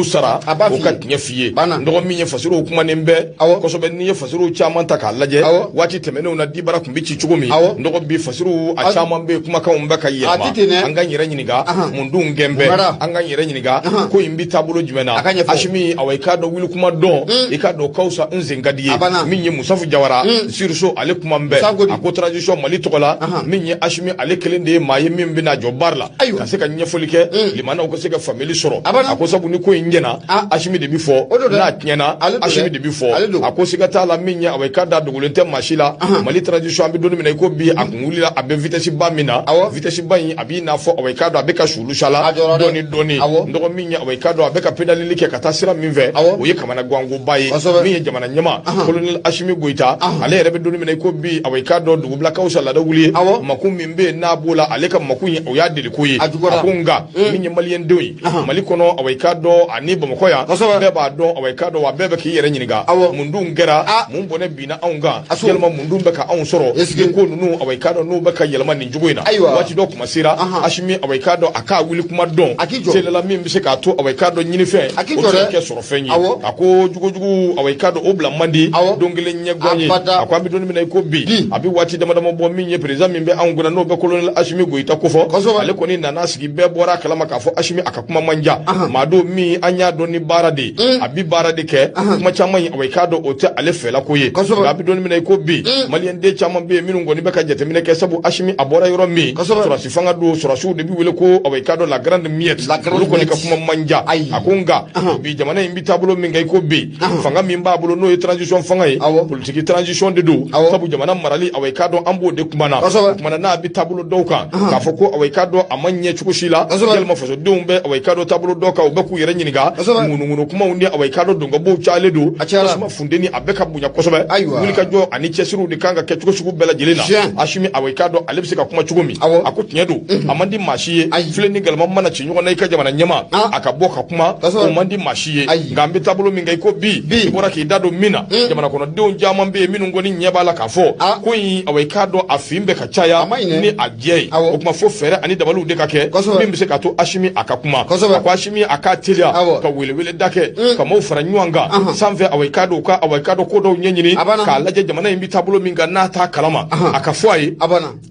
sara o ka tiɲɛ f'i ye nɔgɔ min ye fasiriw kumanen bɛ kosɛbɛ n'i ye fasiriw caman ta k'a lajɛ waati tɛmɛnenw na dibara tun bɛ ci cogo min nɔgɔ bi fasiriw a caman bɛ kumakanw bɛ ka yɛlɛma an ka yɛrɛ ɲininka mun dun gɛn bɛ an ka yɛrɛ ɲininka ko in bɛ taabolo jumɛn na Assimi a k'a dɔn wuli kuma dɔn i k'a dɔn kawusa n sen ka di ye min ye Musafu Jawara Siriso ale kuma bɛ ko transition Mali togola min ye Ashimi ale kelen de ma ye min bina jɔ bar la ka se ka ɲɛfɔli kɛ limanaw ka se ka famille sɔrɔ a ko sabu ni ko in ɲɛna Ashimi de bi fɔ n'a tiɲɛna Ashimi de bi fɔ a ko siga t'a la min ye away ka da dogolen tɛ masi la Mali transition an bɛ donni min na i ko bi a kun wulila a bɛ vitesse ba min na vitesse ba in a b'i n'a fɔ away ka a bɛ ka sulu sala dɔɔni dɔɔni ndɔgɔ min ye away ka a bɛ ka pédalili kɛ ka taa sira min fɛ o ye kamana gango ba ye min ye jamana ɲɛma colonel Ashimi Goïta ale yɛrɛ bɛ donni min na i ko bi away ka dugubulakaw sa lada wuli makun min bɛ n'a b'o la ale ka makun ye o y'a deli ko ye a ko nka min ye maliyɛn denw ye Mali kɔnɔ away ka ani Bamakɔ yan bɛɛ b'a dɔn away ka wa bɛɛ bɛ k'i yɛrɛ ɲininka mun dun kɛra mun bɔnɛ binna anw kan yɛlɛma mun dun bɛ ka anw sɔrɔ ni ko ninnu away ka n'u bɛ ka yɛlɛma nin cogo in na waati dɔ kuma sera Ashimi away ka a k'a wuli kuma dɔn selala min bɛ se k'a to away ka ɲini fɛn o tɛ kɛ sɔrɔ fɛn ye a ko jugujugu away ka o bila man di don kelen ɲɛ gan ye a ko an bɛ donni min na i ko bi a bɛ waati dama dama bɔ min ye président min bɛ anw kunna n'o bɛ colonel Ashimi Goïta ko fɔ ale kɔni nana sigi bɛɛ bɔra a kalama k'a fɔ Ashimi a ka kuma man ja maa don min an y'a dɔn ni baara de a bi baara de kɛ kuma caman ye away ka o tɛ ale fɛla ko ye nka a bɛ donni min na i ko bi maliyɛn den caman bɛ yen minnu kɔni bɛ ka jateminɛ kɛ sabu Ashimi a bɔra yɔrɔ min sɔrɔsi fanga don sɔrɔsiw de bɛ wele ko away ka la grande miette olu kɔni ka kuma man ja a ko nka bi jamana in bɛ taabolo min kɛ i ko bi fanga min b'a bolo n'o ye transition fanga ye politique transition de don sabu jamana marali away ka an b'o de kumana kumana n'a bɛ taabolo dɔw kan k'a fɔ ko away ka a ma ɲɛ cogo si la yalima fasodenw bɛ away ka taabolo dɔw kan u bɛ k'u yɛrɛ ɲininka ŋunuŋunu kumaw ni away ka donkabow cayalen don tasuma funteni a bɛ ka bonya kosɛbɛ wulikajɔ ani cɛsiriw de kan ka kɛ cogo sugu bɛɛ lajɛlen na Ashimi away ka ale bɛ se ka kuma cogo min a ko tiɲɛ don a man di maa si ye filɛ ni galama mana ci ɲɔgɔn na i ka jamana ɲɛma a ka bɔ ka kuma o man di maa si ye nka an bɛ taabolo min kɛ i ko bi i bɔra k'i da don min na jamana kɔnɔdenw caman bɛ yen minnu kɔni ɲɛ b'a la k'a fɔ ko in away ka a fin bɛ ka caya ni a jɛ ye o kuma fo fɛɛrɛ ani dabaliw de ka kɛ min bɛ se ka to Ashimi a ka kuma a ko Ashimi a k'a teliya ka welewele da kɛ ka maaw fara ɲɔgɔn kan sanfɛ away ka ka away ka ko dɔw ɲɛɲini k'a lajɛ jamana in bɛ taabolo min kan n'a t'a kalama a ka fɔ a ye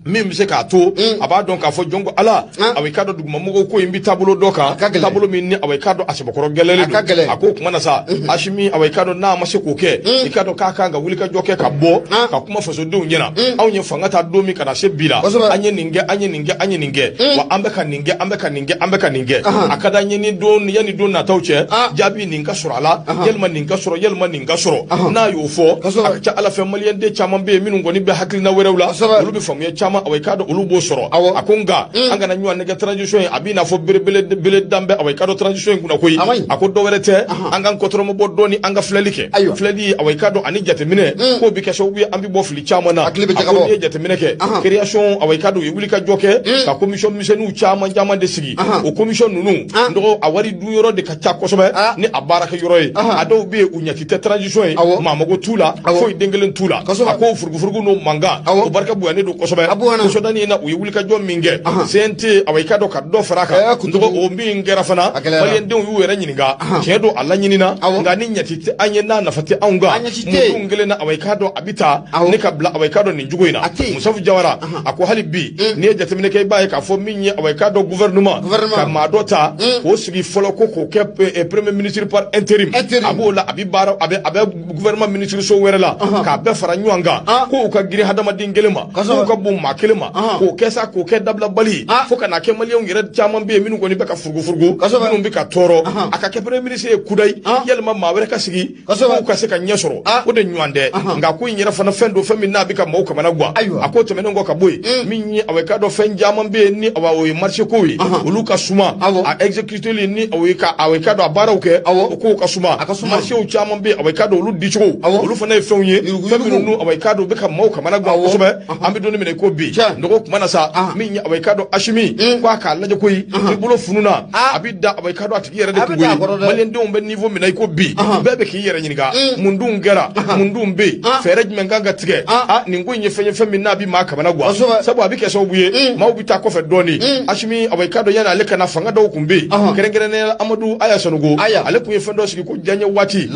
min bɛ se k'a to a b'a dɔn k'a fɔ jɔn ko ala away ka dugumamɔgɔw ko in bɛ taabolo dɔ kan taabolo min ni away ka a sɛbɛkɔrɔ gɛlɛnlen don a ko o kuma na sa Ashimi away ka n'a ma se k'o kɛ i ka dɔn k'a kan ka wulikajɔ kɛ ka bɔ ka kuma fasodenw ɲɛna anw ye fanga ta don min ka na se bi la an ye nin kɛ an ye nin kɛ an ye nin kɛ wa an bɛ ka nin kɛ an bɛ ka nin kɛ an bɛ ka nin kɛ a ka d'an ye ni don yanni don nataw cɛ jaabi nin ka sɔrɔ a la yalima nin ka sɔrɔ yalima nin ka sɔrɔ n'a y'o fɔ a ka ca ala fɛ maliyɛn den caman bɛ yen minnu kɔni bɛ hakilina wɛrɛw la olu bɛ faamuya caman away ka olu b'o sɔrɔ a ko nka an kana ɲɔgɔn nɛgɛ transition ye a b'i n'a fɔ belebele dan bɛ away ka transition in kunna koyi a ko dɔwɛrɛ tɛ an k'an kɔtɔrɔmɔ bɔ dɔɔni an ka filɛli kɛ filɛli away ka ani jateminɛ k'o bɛ kɛ sababu ye an bɛ bɔ fili caman na a ko n'i ye jateminɛ kɛ création away ka u ye wulikajɔ kɛ ka commission misɛnninw caman de sigi o commission ninnu ndɔgɔ a wari dun yɔrɔ de ka ca kosɛbɛ ni a baarakɛ yɔrɔ ye a dɔw bɛ yen u ɲɛti tɛ transition ye maa mago t'u la foyi den kelen t'u la a ko furugufurugu n'o mankan o barika bonyalen don kosɛbɛ kosɔdani in na u ye wulikajɔ min kɛ CNT away ka ka dɔ fara a kan ndɔgɔ o min kɛra fana maliyɛndenw y'u yɛrɛ ɲininka tiɲɛ don a laɲinina nka ni ɲɛti tɛ an ye n'a nafa tɛ anw kan mun dun kelen na away ka a bɛ taa ne ka bila away ka nin cogo in na Musafu Jawara a ko hali bi n'i ye jateminɛ kɛ i b'a ye k'a fɔ min ye away ka gouvernement ka maa dɔ ta k'o sigi fɔlɔ ko k'o kɛ premier ministre par intérim a b'o la a bɛ baara a bɛ gouvernement ministre so wɛrɛ la k'a bɛɛ fara ɲɔgɔn kan k'o ka girin hadamaden kelen ma k'o ka bon maa kelen ma k'o kɛ sa k'o kɛ dabilabali fo ka n'a kɛ maliyɛnw yɛrɛ caman bɛ yen minnu kɔni bɛ ka furugufurugu minnu bɛ ka tɔɔrɔ a ka kɛ premier ministre ye kudayi yalima maa wɛrɛ ka sigi k'o ka se ka ɲɛ sɔrɔ o de ɲɔgɔn tɛ nka ko in yɛrɛ fana fɛn don fɛn min n'a bɛ ka maaw kamana guwa a ko tɛmɛnen kɔ ka bɔ yen min ye away ka fɛn caman bɛ yen ni o ye marché ko ye olu ka suma a exécuter ni away ka a baaraw kɛ o kow ka suma marchéw caman bɛ away ka olu dicogo olu fana ye fɛnw ye fɛn minnu n'u away ka bɛ ka maaw kamana guwa kosɛbɛ an bɛ donni minɛ ko bi nɔgɔ kuma na sa min ye away ka Ashimi ko a k'a lajɛ koyi i bolo fununa a bɛ da away ka a tigi yɛrɛ de kun ye maliyɛndenw bɛ niveau min na i ko bi bɛɛ bɛ k'i yɛrɛ ɲininka mun dun kɛra mun dun bɛ yen fɛɛrɛ jumɛn kan ka tigɛ nin ko in ye fɛn min n'a bɛ maa kamana guwa sabu a bɛ kɛ sababu ye maaw bɛ taa kɔfɛ dɔɔni Ashimi away ka yanni ale kana fanga dɔw kun bɛ yen kɛrɛnkɛrɛnnenya Amadu Aya Sanogo ale kun ye fɛn dɔ sigi ko janɲɛ waati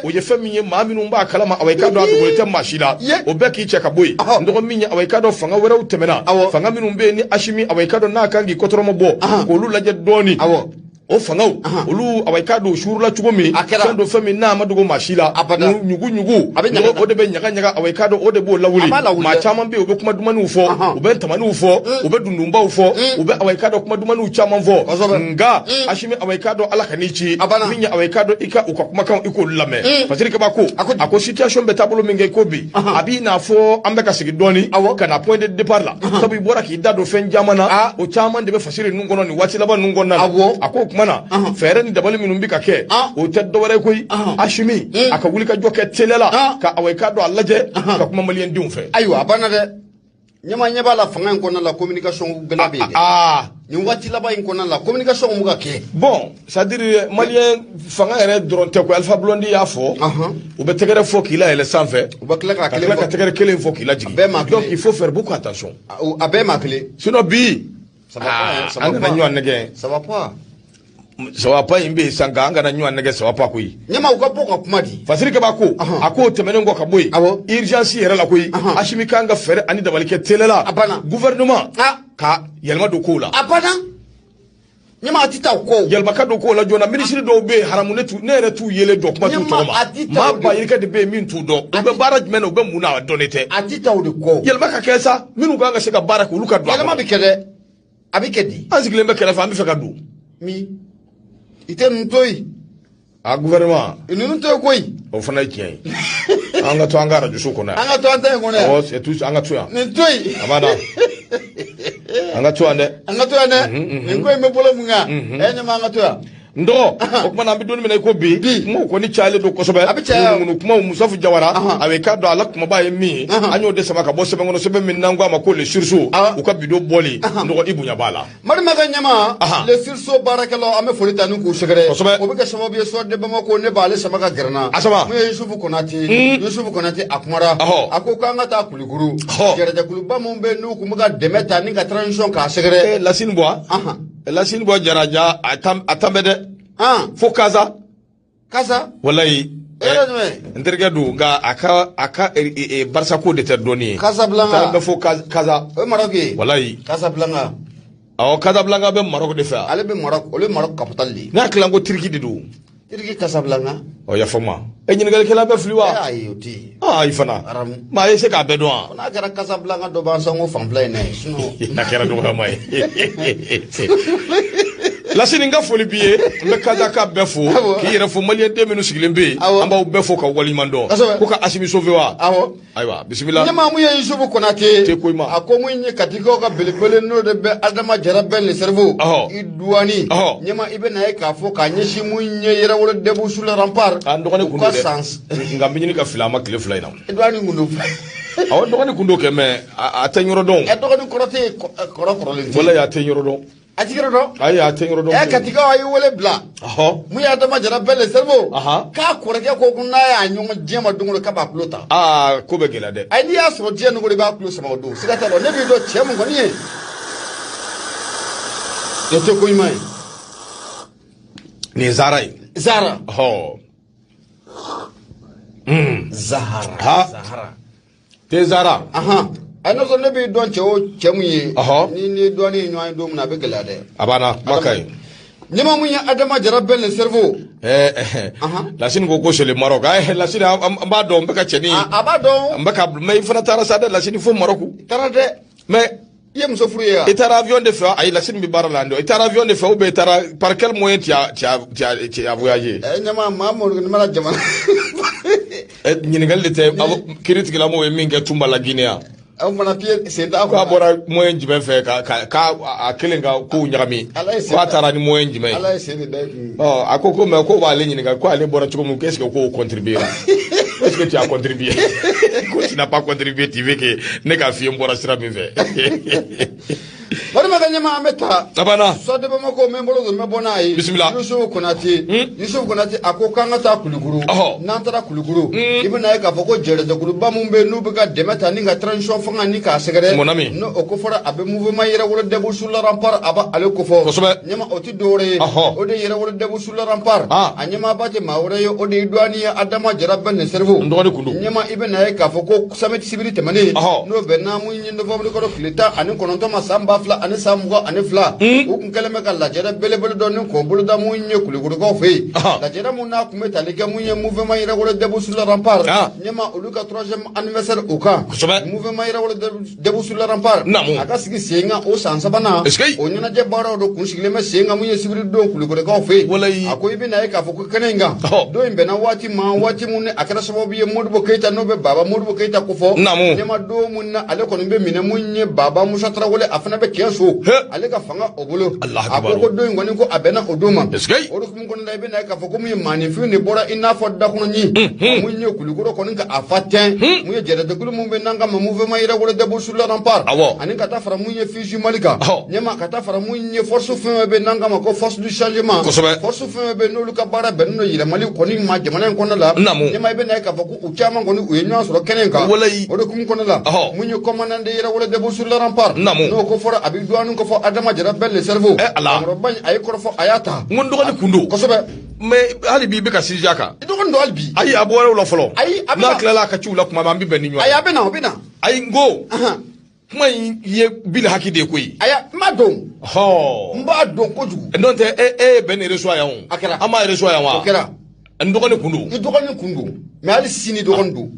o ye fɛn min ye maa minnu b'a kalama away ka a dogolen tɛ maa si la o bɛɛ k'i cɛ ka bɔ yen nɔgɔ min ye away ka fanga wɛrɛw tɛmɛna fanga minnu bɛ yen ni Ashimi away ka n'a kan k'i kɔtɔrɔmɔ bɔ k'olu lajɛ dɔɔni o fangaw olu awayka do shurula cogo min fɛn do fɛn min n'a ma dogo maa si la ɲugu o de bɛ ɲaga ɲaga awayka do o de b'o lawuli maa caman bɛ yen u bɛ kuma dumaniw fɔ u bɛ tamaniw fɔ u bɛ dundunbaw fɔ u bɛ awayka do kuma dumaniw caman fɔ nka Asimi awayka do ala ka n'i ci min ye awayka do i ka u ka kumakan i k'olu lamɛn parce que kaba ko a ko situation bɛ taabolo min kɛ ko bi a b'i n'a fɔ an bɛ ka sigi dɔɔni ka na point de départ la sabu i bɔra k'i da don fɛn caman na o caman de bɛ fasiri ninnu kɔnɔ nin waati laban ninnu kɔnɔna na a ko kumana fɛɛrɛ ni dabali minnu bɛ ka kɛ o tɛ dɔwɛrɛ koyi Asimi a ka wuli ka jɔ kɛ télé la ka awayka do a lajɛ ka kuma maliyɛndenw fɛ ayiwa a banna dɛ ɲɛma ɲɛ b'a la fanga in kɔnɔna la communication gɛlɛya bɛ yen dɛ nin waati laban in kɔnɔna la communication mun ka kɛ bon c'est à dire maliyɛn fanga yɛrɛ dɔrɔn tɛ ko Alpha Blondy y'a fɔ u bɛ tɛgɛrɛ fɔ k'i layɛlɛ sanfɛ u bɛ tila ka tɛgɛrɛ kelen fɔ k'i lajigin donc il faut faire beaucoup attention a bɛɛ ma kelen sinon bi an kana ɲɔgɔn nɛgɛ sawapa in bɛ yen san nka an kana ɲɔgɔn nɛgɛ sawapa koyi ɲɛma u ka bɔ ka kuma di fasiri kaba ko a ko tɛmɛnen kɔ ka bɔ yen urgence yɛrɛ la koyi Asimi kan ka fɛɛrɛ ani dabali kɛ télé la gouvernement ka yɛlɛma don kow la a banna ɲɛma a tɛ taa o kɔ yɛlɛma ka don kow la joona ministre dɔw bɛ yen haramu ne yɛrɛ t'u yele dɔn kuma t'u tɔgɔ ma maa ba yirika de bɛ yen min t'u dɔn u bɛ baara jumɛn na u bɛ mun na a dɔnnen tɛ a tɛ taa o de kɔ yɛlɛma ka kɛ sa minnu kan ka se ka baara kɛ olu ka don yɛlɛma bɛ kɛ dɛ a bɛ kɛ di an sigilen bɛ kɛrɛfɛ an bɛ fɛ ka don mi i tɛ ninnu to yen a gouvernement ninnu to yen koyi o fana ye tiɲɛ ye an ka to an ka arajoso kɔnɔ yan an ka to an ta in kɔnɔ yan awɔ c'est tout an ka to yan nin to yen a b'a da an ka to yan dɛ an ka to yan dɛ nin ko in bɛ bolo mun kan ɲɛma an ka to yan n dɔgɔ o tuma an bɛ don min na i ko bi kumaw kɔni cayalen don kosɛbɛ a bɛ caya kumaw Musafu Jawara awayka do ala kumaba ye min ye an y'o de sama ka bɔ sɛbɛn kɔnɔ sɛbɛn min n'an ko a ma ko le sursaut u ka bidon bɔli n dɔgɔ i bonya b'a la Mariamaga ɲɛma le sursaut baarakɛlaw an bɛ foli ta ni k'u sɛgɛrɛ o bɛ kɛ sababu ye sɔrɔ de Bamako ne b'ale sama ka gɛrɛ n na mun ye Yusufu Konate a kumara a ko k'an ka taa Kulikoro jɛrɛjɛkuluba min bɛ n'u tun bɛ ka dɛmɛ ta ni ka transition k'a sɛgɛrɛ Lasini Bua Jaraja a tan bɛ dɛ fo Kaza walayi n terikɛ don nka a ka Barisa ko de tɛ dɔɔnin ye Casablanca bɛ fo Kaza o ye Maroc ye walayi Casablanca awɔ Casablanca bɛ Maroc de fɛ ale bɛ Maroc olu ye Maroc capitale de ye ne hakili la ko Turki de don Turki Casablanca ɔ yafa n ma ɲininkɛlikɛla bɛ fili wa ayi o tɛ yen i fana maa ye se k'a bɛɛ dɔn wa n'a kɛra Casablanca dɔ b'an sɔn ko fanfila in dɛ sinon a kɛra dɔgɔyama ye Lasini n ka foli b'i ye n bɛ Kazaka bɛɛ fo k'i yɛrɛ fo maliyɛnden minnu sigilen bɛ yen an b'aw bɛɛ fo ka waleɲuman dɔn ko ka Asimi sauver wa ayiwa bisimila ɲɛma mun ye Yusufu Konate tɛ ko i ma a ko mun ye katikaw ka belebele n'o de bɛ Adama Jara bɛɛ le cerveau i duwani ɲɛma i bɛ na ye k'a fɔ k'a ɲɛsin mun ye Yɛrɛwolo Debout sur le rempart a dɔgɔnin kun do dɛ nka n bɛ ɲini ka fili a ma tile fila in na Edouard kun do awɔ dɔgɔnin kun do kɛ mais a tɛ yɔrɔ dɔn dɔgɔnin kɔrɔ tɛ kɔrɔ kɔrɔlen wala a tɛ yɔrɔ dɔn a ti yɔrɔ dɔn ayi a tɛ yɔrɔ dɔn katikaw a y'i wele bila mun ye Adama Jara bɛɛ le cerveau k'a kɔrɔkɛ ko n'a y'a ɲɔgɔn diɲɛ ma don o don k'a b'a tulo ta ko bɛ gɛlɛya dɛ ayi n'i y'a sɔrɔ diɲɛ don o don i b'a tulo sama o don siga t'a la ne b'i dɔn cɛ mun kɔni ye o tɛ ko ɲuman ye nin ye Zara ye Zara Zahara te Zara a n'a sɔrɔ ne b'i dɔn cɛ o cɛ mun ye ni dɔɔnin ye ɲɔgɔn ye don min na a bɛ gɛlɛya dɛ a banna kuma ka ɲi ɲɛma mun ye Adama Jara bɛɛ le cerveau Lasini ko c'est le Maroc Lasini an b'a dɔn n bɛ ka cɛnin a b'a dɔn n bɛ ka mais i fana taara sa dɛ Lasini fo Maroc taara dɛ mais i ye muso furu ye wa i taara avion de fɛ ayi Lasini bɛ baara la yan dɛ i taara avion de fɛ ou bien i taara par quel moyen tu as voyagé ɲɛma maa minnu ne mana jamana ɲininkali de tɛ kiiritigilamaw ye min kɛ Tunba la Guinée yan aw fana pied sen t'a k'a bɔra moyen jumɛn fɛ k'a kelen ka kow ɲagami k'a taara ni moyen jumɛn ye Ala ye sen de da i kun a ko mais ko b'ale ɲininka ko ale bɔra cogo min qu'est-ce que k'o contribuera est-ce que tu as contribué ko tu n'as pas contribué tu veux que ne k'a f'i ye n bɔra sira min fɛ Mariamaga ɲɛma an bɛ taa abana soit de Bamako n bɛ n bolo don n bɛ bɔ n'a ye bisimila Yusufu Konate a ko k'an ka taa Kulikoro n'an taara Kulikoro i bɛ na ye k'a fɔ ko jɛrɛjɛkuluba min bɛ n'u bɛ ka dɛmɛ ta ni ka transition fanga ni k'a sɛgɛrɛ n'o o ko fɔra a bɛ mouvement Yɛrɛwolo Debout sur le rempart a bɛ ale ko fɔ kosɛbɛ ɲɛma o tɛ dɔwɛrɛ ye o de ye Yɛrɛwolo Debout sur le rempart a ɲɛmaaba tɛ maa wɛrɛ ye o de ye douanier ye Adama Jara bɛɛ le cerveau ɲɛma i bɛ na ye k'a fɔ ko samedi sibiri tɛmɛnen n'o bɛnna mun ye novembre kalo tile 19 ma san 2000 ani samuga ani fila u kun kɛlen bɛ ka lajɛrɛ belebele dɔ ni k'o boloda mun ye kulukorokaw fɛ yen lajɛrɛ mun n'a kun bɛ tali kɛ mun ye mouvement yɛrɛwolo debout sur le rempart ɲɛma olu ka 3e anniversaire o kan mouvement yɛrɛwolo debout sur le rempart a ka sigi sen kan o san 3nan o ɲɛnajɛ baaraw do kun sigilen bɛ sen kan mun ye sibiri don kulukorokaw fɛ yen a ko i bɛna ye k'a fɔ ko kɛnɛ in kan don in bɛnna waati ma waati mun ni a kɛra sababu ye Modibo Keita n'o bɛ Baba Modibo Keita ko fɔ ɲɛma don mun na ale kɔni bɛ minɛ mun ye Baba Musa Tarawele a fana bɛ tiɲɛ so ale ka fanga o bolo a ko don in kɔni ko a bɛnna o don ma o de kun kɔni la i bɛna ye k'a fɔ ko mun ye maaninfin de bɔra i n'a fɔ dakɔnɔɲi mun ye kulukoro kɔni ka a fa tɛn mun ye jɛrɛdɛkulu mun bɛ n'an ka ma mouvement yɛrɛwolo debout sur le rempart ani ka taa fara mun ye Fiji Mali kan ɲɛma ka taa fara mun ye force fɛn bɛ n'an ka ma ko force du changement force fɛn bɛ n'olu ka baara bɛnnen don yɛlɛmali kɔni ma jamana in kɔnɔ la ɲɛma i bɛna ye k'a fɔ ko u caman kɔni u ye ɲɔgɔn sɔrɔ kɛnɛ in kan o de kun kɔnɔ la mun ye commandant de yɛrɛwolo debout sur le rempart n'o ko fɔra a bɛ duwani ko fɔ Adama Jara bɛɛ le cerveau amɔrɔba in a ye kɔrɔfɔ a y'a ta n ko dɔgɔni kun don kosɛbɛ mais hali bi bɛ ka sinja kan dɔgɔni don hali bi ayi a bɔra o la fɔlɔ ayi a bɛ n'a tilala a ka ciw la kuma ma an bɛ bɛn ni ɲɔgɔn ye ayi a bɛ na o bɛ na ayi n ko kuma in ye Bili Haki de ye koyi ayi n b'a dɔn n b'a dɔn kojugu n'o tɛ e ye bɛn ni reçoit yan o a kɛra an m'a reçoit yan wa o kɛra n dɔgɔni kun don i dɔgɔni kun don mais hali sini dɔgɔni don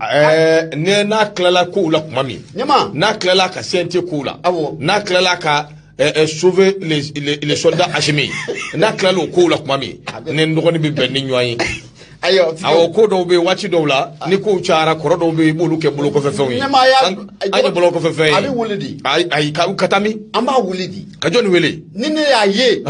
ne n'a tilala kow la kuma min ɲɛma n'a tilala ka CNT kow la awɔ n'a tilala ka sauver les soldats hachimés n'a tilala o kow la kuma min ne n dɔgɔni bɛ bɛn ni ɲɔgɔn ye awɔ ko dɔw bɛ yen waati dɔw la ni kow cayara kɔrɔ dɔw bɛ yen i b'olu kɛ bolo kɔfɛ fɛnw ye an ye bolo kɔfɛ fɛn ye a bɛ wele di ayi ka taa min an b'a wele di ka jɔnni wele ni ne y'a ye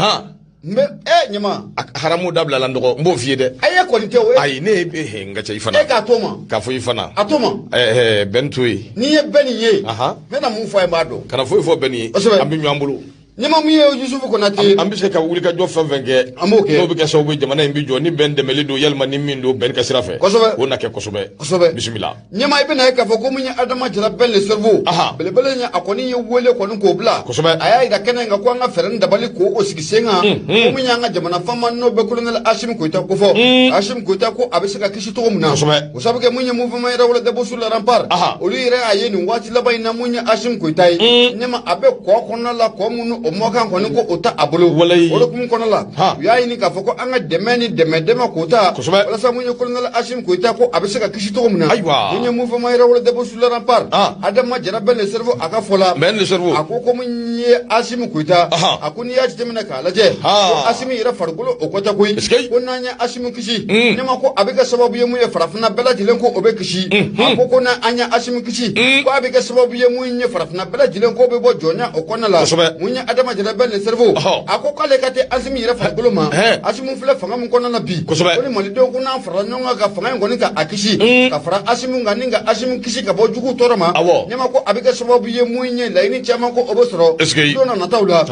n bɛ ɲɛma haramu dabila la n dɔgɔ n b'o f'i ye dɛ a ye kɔni tɛ o ayi ne ye n ka cɛ i fana e k'a to ma k'a fɔ i fana a to ma bɛn to yen n'i ye bɛn nin ye n bɛna mun fɔ a ye n b'a dɔn kana foyi fɔ bɛn nin ye an bɛ ɲɔgɔn bolo ɲɛma mun ye Yusufu Konate an bɛ se ka wuli ka jɔ fɛn fɛn kɛ an b'o kɛ n'o bɛ kɛ sababu ye jamana in bɛ jɔ ni bɛn dɛmɛli don yalima ni min don bɛn ka sira fɛ kosɛbɛ o na kɛ kosɛbɛ bisimila ɲɛma i bɛna ye k'a fɔ ko mun ye Adama Jara bɛɛ le cerveau belebele ɲɛ a kɔni ye wele kɔni k'o bila kosɛbɛ a y'a yira kɛnɛ in kan ko an ka fɛɛrɛ ni dabali k'o sigi sen kan ko min y'an ka jamana faama n'o bɛ colonel Assimi Goïta ko fɔ Assimi Goïta ko a bɛ se ka kisi cogo min na kosɛbɛ o sabu kɛ mun ye mouvement yɛrɛwolo debout sur le rempart olu yɛrɛ y'a ye nin waati laban in na mun ye Assimi Goïta ye ɲɛma a bɛ kɔ kɔnɔna la kɔ minnu o mɔkan kɔni ko o ta a bolo o de kun kɔnɔ la u y'a ɲini k'a fɔ ko an ka dɛmɛ ni dɛmɛ k'o ta walasa mun ye colonel Assimi Goïta ko a bɛ se ka kisi cogo min na mun ye mouvement yɛrɛwolo debout sur le rempart Adama Jara bɛɛ le cerveau a ka fɔ la a ko mun ye Assimi Goïta a ko n'i y'a jateminɛ k'a lajɛ ko Assimi yɛrɛ farikolo o kɔtɛ koyi ko n'an ye Assimi kisi ɲɛma ko a bɛ kɛ sababu ye mun ye farafinna bɛɛ lajɛlen ko o bɛ kisi a ko n'an ye Assimi kisi ko a bɛ kɛ sababu ye mun ye farafinna bɛɛ lajɛlen ko bɛ bɔ jɔnya o kɔnɔna la mun ye Adama Jara bɛɛ le cerveau a ko k'ale ka tɛ Assimi yɛrɛ farikolo ma Assimi filɛ fanga min kɔnɔna na bi ko ni malidenw ko n'an farala ɲɔgɔn kan ka fanga in kɔni ka a kisi ka fara Assimi kan ni ka Assimi kisi ka bɔ juguw tɔɔrɔ ma ɲɛma ko a bɛ kɛ sababu ye mun ye laɲini caman ko o bɛ sɔrɔ don na nataw la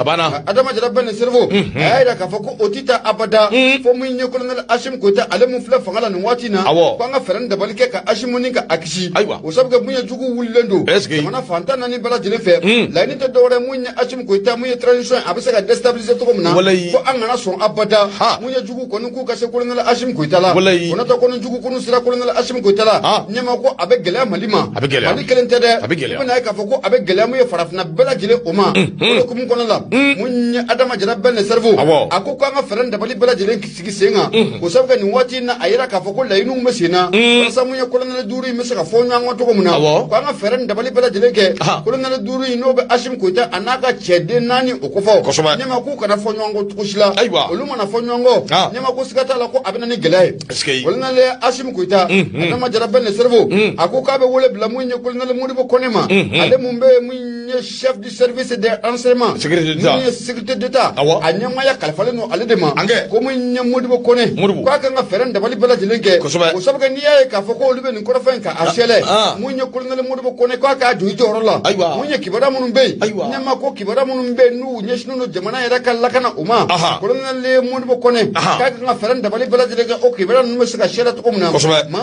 Adama Jara bɛɛ le cerveau a y'a yira k'a fɔ ko o tɛ taa abada fo mun ye colonel Assimi Goïta ale mun filɛ fanga la nin waati in na ko an ka fɛɛrɛ ni dabali kɛ ka Assimi ni ka a kisi o sabu kɛ mun ye juguw wulilen don jamana fantan naani bɛɛ lajɛlen fɛ laɲini tɛ dɔwɛrɛ mun ye Assimi Goïta mun ye transition a bɛ se ka déstabiliser cogo min na ko an kana sɔn abada mun ye jugu kɔni k'u ka se colonel Assimi Goïta la o n'a tɔ kɔni jugu kɔni sera colonel Assimi Goïta la ɲɛma ko a bɛ gɛlɛya Mali ma Mali kelen tɛ dɛ i bɛna ye k'a fɔ ko a bɛ gɛlɛya mun ye farafinna bɛɛ lajɛlen o ma o de hukumu kɔnɔ la mun ye Adama Jara bɛɛ le cerveau a ko k'an ka fɛɛrɛ ni dabali bɛɛ lajɛlen sigi sen kan o sabu kɛ nin waati in na a yira k'a fɔ ko laɲiniw bɛ sen na walasa mun ye colonel duuru in bɛ se ka fɔ ɲɔgɔn kɔ cogo min na ko an ka fɛɛrɛ ni dabali bɛɛ lajɛlen kɛ colonel duuru in n'o bɛ Assimi Goïta a n'a ka cɛden naani o kɔfɛ ɲɛma k'u kana fɔ ɲɔgɔn kɔ cogo si la olu mana fɔ ɲɔgɔn kɔ ɲɛma ko siga t'a la ko a bɛ na ni gɛlɛya ye colonel Assimi Goïta Adama Jara bɛɛ le cerveau a ko k'a bɛ wele bila mun ye colonel Modibo Kone ma ale mun bɛ mun ye chef du service de renseignement mun ye sécurité d'état a ɲɛmaya kalifalen don ale de ma ko mun ye Modibo Kone k'a kan ka fɛɛrɛ ni dabali bɛɛ lajɛlen kɛ o sabu kɛ n'i y'a ye k'a fɔ ko olu bɛ nin kɔrɔfɔ in ka a sɛlɛ mun ye colonel Modibo Kone k'a k'a jɔ i jɔyɔrɔ la mun ye kibaruya minnu bɛ yen ɲɛma ko kibaruya minnu bɛ yen n'u ɲɛsinnen don jamana yɛrɛ ka lakana o ma colonel Modibo Kone k'a kan ka fɛɛrɛ ni dabali bɛɛ lajɛlen kɛ o kibaruya ninnu bɛ se ka sɛlɛ cogo min na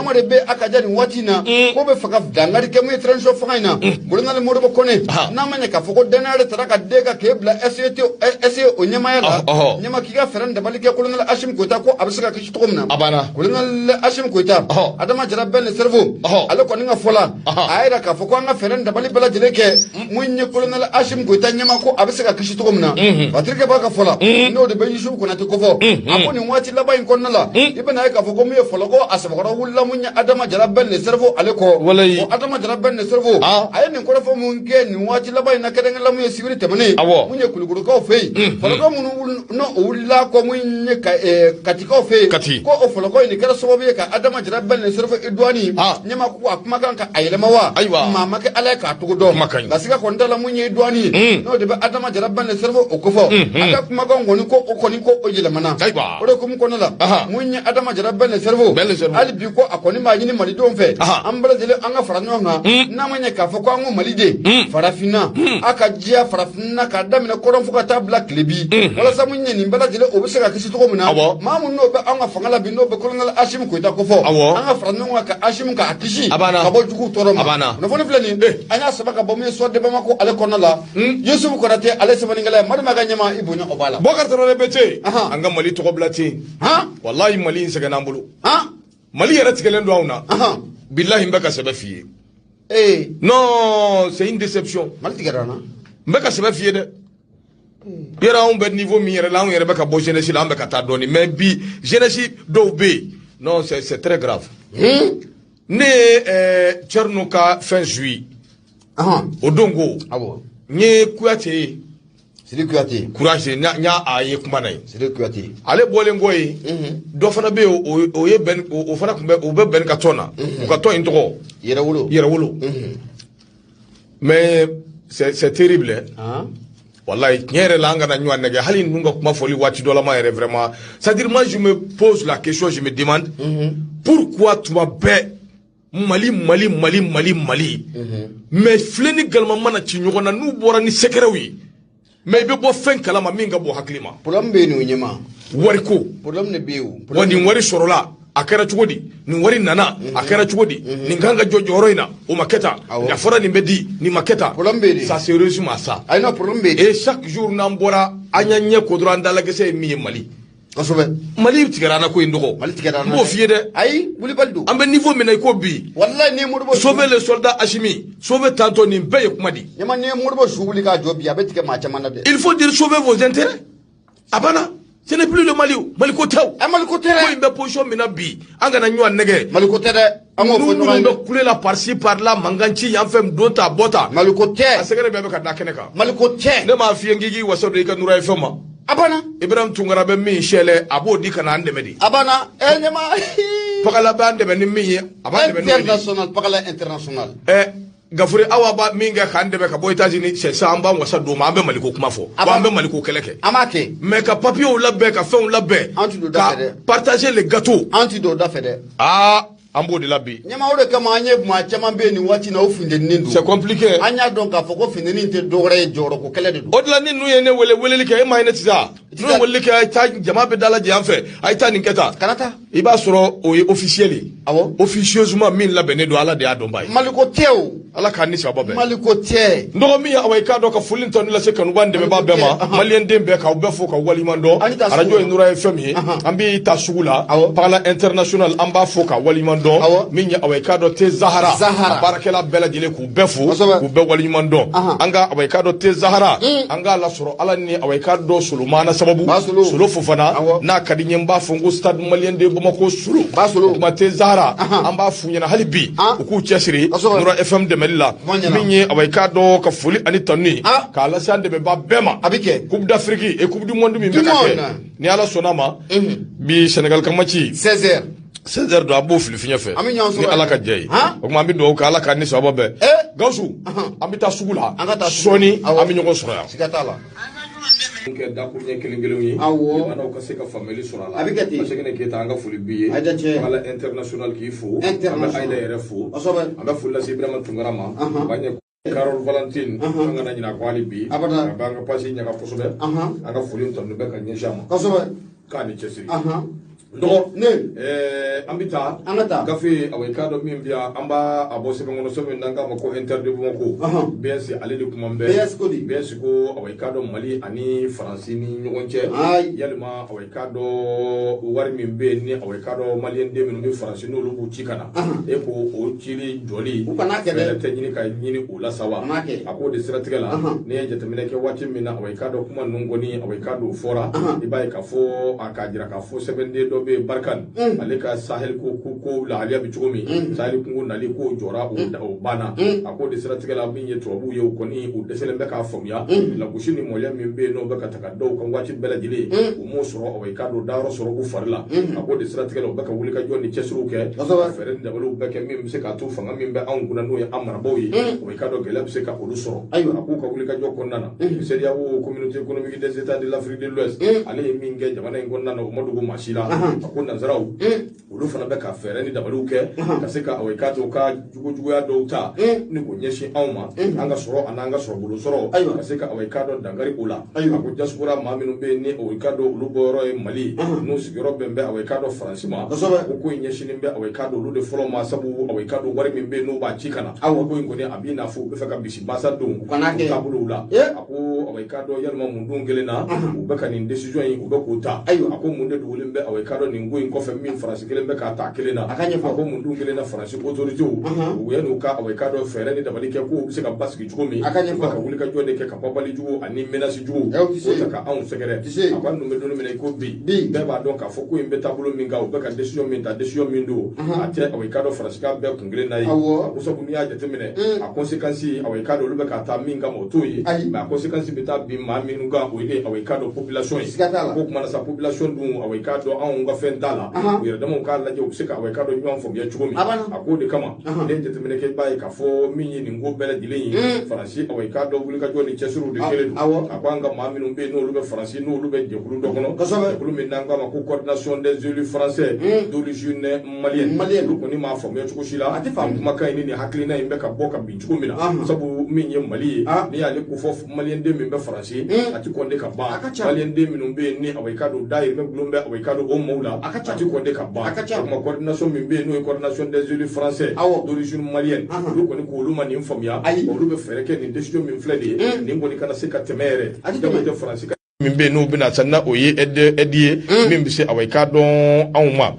maa de bɛ a ka ja nin waati in na ko bɛ fɛ ka dangari kɛ mun ye transition fanga in na colonel Modibo Kone n'a ma ɲɛ k'a fɔ ko danaya de taara ka den ka k'e bila SE o ɲɛmaya la ɲɛma k'i ka fɛɛrɛ ni dabali kɛ colonel Assimi Goïta ko a bɛ se ka kisi cogo min na colonel Assimi Goïta Adama Jara bɛɛ le cerveau ale kɔni ka fɔ la a y'a yira k'a fɔ ko an ka fɛɛrɛ ni dabali bɛɛ lajɛlen kɛ mun ye colonel Assimi Goïta ɲɛma ko a bɛ se ka kisi togo mina Patrick baka fola no de be Yusuf Konate ko fo akoni wati laba in konna la ibana ka fo ko mi fola ko asabara wulla munya Adama Jara Ben ne servo ale ko Adama Jara Ben ne servo ay ni ko fo mun ke ni wati laba in nakere ngala mu sibiri temane munya kuluguru ko fe fola ko mun no wulla ko munya ka katika fe ko o fola ko ni kera so be ka Adama Jara Ben ne servo idwani nyama ko akuma kan ka ayelema wa mama ke ala ka tugo do lasika ko ndala munya idwani no de Adama Jara Ben ne servo o ko fo aka kuma kan ngoni ko o koni ko o yelemana o de kum kono la munya Adama Jara Ben ne servo ali bi ko akoni ma yini mali don fe ambala dele anga faranyo nga na manya ka fo ko ango mali de farafina aka jia farafina ka damina ko don fuka ta black lebi wala sa munya ni mbala dele o bisaka kisi to ko muna mamu no be anga fangala bi no be ko ngala ashim ko ita ko fo anga faranyo nga ka ashim ka akishi ka bo jugu toro ma no foni flani anya sabaka bo mi so de ba mako ale kono la Yusuf Konate ale sabani ngala madama ga nyama ibunya obala bokar toro rebete anga mali to ko blati wallahi mali saga nambulu mali yara tigelen do awna billahi mbaka sebe fiye non c'est une déception mali tigarana mbaka sebe fiye de yara on be niveau mi yara la on yara baka bo jeunesse la mbaka ta doni mais bi jeunesse do be non c'est très grave ne Tcherno ka fin juillet odongo nye Kouyaté Sidi Kouyaté courage nya aye kumana Sidi Kouyaté ale bolen goyi do fana be o ye ben o fana kumbe o be ben ka tona ka to intro yera wolo mais c'est terrible wallahi nyere la nga na nywa nege hali nunga kuma foli wati dola ma yere vraiment c'est-à-dire moi je me pose la question je me demande pourquoi tu m'appelles Mali mais fleni galma mana ci ñogona nu bora ni sekrewi mais be bo fen kala ma minga bo haklima problème be ni nyema wari ko problème ne bewu wani wari sorola akara chugodi ni wari nana akara chugodi ni nganga jojoro ina o maketa ya fora ni mbedi ni maketa problème be ça se résume à ça ay no problème be et chaque jour nambora anyanye ko dro andala gese mi Mali asobe Mali tigarana ko indogo Mali tigarana mo fié de ay buli baldu ambe niveau menay ko bi wallahi ne murbo sauver les soldats Hashimi sauver tanto ni paye kuma di nyama ne murbo shubuli ka jobi abetike ma chamana de il faut dire sauver vos intérêts abana ce n'est plus le Mali ko taw Mali ko tere ko imbe position mina bi anga na nywa nege Mali ko tere amo fo no no couler la par-ci par-là manganchi yamfem dota bota Mali ko tere asegere bebe ka dakeneka Mali ko tere ne ma fiye ngigi waso de ka nura fema abana Ibrahim Tungara be min shele abo di kana andemedi abana nyama pakala ba andeme ni min abande be international pakala international gafuri awa ba minga kande be ka bo États-Unis c'est ça amba wasa do ma be maliko kuma fo wa be maliko keleke amake mais ka papier ou labbe ka fon labbe ka partager les gâteaux antidote da fede ambo de labbi nyama ore kama anye ma chama be ni wati na ofinde nindu c'est compliqué anya donc ka foko finde ni te dogre joro ko kele de odla ni nu yene wele like e mayne tiza nu wele like ay ta jama be dala je anfe ay ta ni keta kanata iba soro o officiellement awo officieusement min labene do ala de adonbay maliko tew ala kan ni sababe maliko te ndo mi away ka do ka fulin ton la se kanu bande be ba bema malien dembe ka be fo ka walimando radio Nura FM ambi ta sugula par la international amba fo ka walimando minya away ka do te Zahara barakela bela jile ku befu ku be walimando anga away ka do te Zahara anga la soro ala ni away ka do sulumana sababu sulu fofana na kadinye mba fongo stade malien de Bamako sulu ma te Zahara amba funyana halibi ku chesiri Nura FM de Melilla minye away ka do ka fuli ani tonni ka la sande be ba bema abike coupe d'Afrique et coupe du monde mi mbeka ni ala sonama bi Sénégal kamachi 16h do abo fili finya fe ni ala ka jey o ma bi do ka ala ka ni so babe gawsu ambita sugula soni ami nyoko sura sikatala ke da ko nye kelingelo yi awo ana ko se ka family sura la abikati parce que ne ke ta anga fuli biye ala international ki fu ayda yere fu anga fulla si Ibrahim Tungara ma banye Carol Valentine anga na nyina kwali bi banga pasi nyaka posobe anga fuli ton be ka nyeshama kasobe ka ni chesiri no ne ambita gafe awai kado min biya amba abose bangono so min nanga mako interview mako BS ale de kuma mbe BS ko awai kado Mali ani Francini ngonche yalma awai kado war min be ni awai kado Malien de min Francino lubu chikana e ko o chili joli ukana kede te nyini ka nyini ula sawa ako de strategala ne jatamine ke wati min awai kado kuma nungoni awai kado fora ibai ka fo akajira ka fo 7 day do be barkan alika sahel ko la aliya bi chumi sahel kungu nali ko jora o bana ako de strategala min ye tobu ye ko ni o de selembe ka fomya la kushini moya min be no baka takaddo kan wati bela jile o mo soro awai kado daro soro ku farla ako de strategala baka wulika joni chesru ke feren da wulu baka min se ka tu fanga min be an kuna no ya amara boyi awai kado gelab se ka olu soro ako ka wulika jokko nana se dia wo communauté économique des états de l'Afrique de l'Ouest ale min ge jamana ngonna no modugo mashira ako nanzaraw olu fana be ka fere ni dabalu ke ka se ka awai kado ka jugo ya do ta ni ko nyeshi awma anga soro ananga soro bulu soro ka se ka awai kado dangari ula ako jaspura maminu be ni awai kado ulu boro e Mali no sigiro bembe awai kado francima ko nyeshi ni be awai kado ulu de folo ma sabu awai kado wari min be no ba chikana ko ngoni abina fu be ka bisi basa dum ka bulu ula ako awai kado yalma mundun gelena ubeka ni decision yi ubeko ta ako munde duwulen be awai kado ni ngoi ko fe min france kelen be ka ta kelena ako mundun gelena france autorité o yanu ka awai kado fere ni dabali ke ko se ka baski jugumi ka wuli ka jode ke ka babali jugo ani menace jugo o ta ka an segere ako no me donu me ko bi be ba donc ka foko imbe tabulo minga ubeka decision min do ate awai kado france ka be kungelena yi ko so bumi ya jete mine a conséquence awai kado lu be ka ta minga moto yi ma conséquence beta bi ma minuga o ile awai kado population yi ko kuma na sa population dun awai kado an nga fentala o yere damo ka laje o sika awai kado nyon fo biya chugumi ako de kama den jete mine ke baye ka fo minyi ni ngo bele dile yi faransi awai kado wuli ka joni chesuru de kele ako anga ma minu be no lu be faransi no lu be jekulu do kono jekulu min nanga ma ko coordination des élus français d'origine malienne ko ni ma fo me chukushila kuma kai ni haklina imbe ka boka bi chugumina sabu minyi Mali ni ya le ko fo malien de min be faransi ati konde ka ba malien de minu be ni awai kado dair me glombe awai kado o moula ati konde ka ba kuma coordination min be no coordination des élus français d'origine malienne lu ko ni ko lu mani infamia o lu be fere ke ni decision min flede ni ngoni kana se ka temere de France min be no bina sanna oye edie min bi se awai kado anuma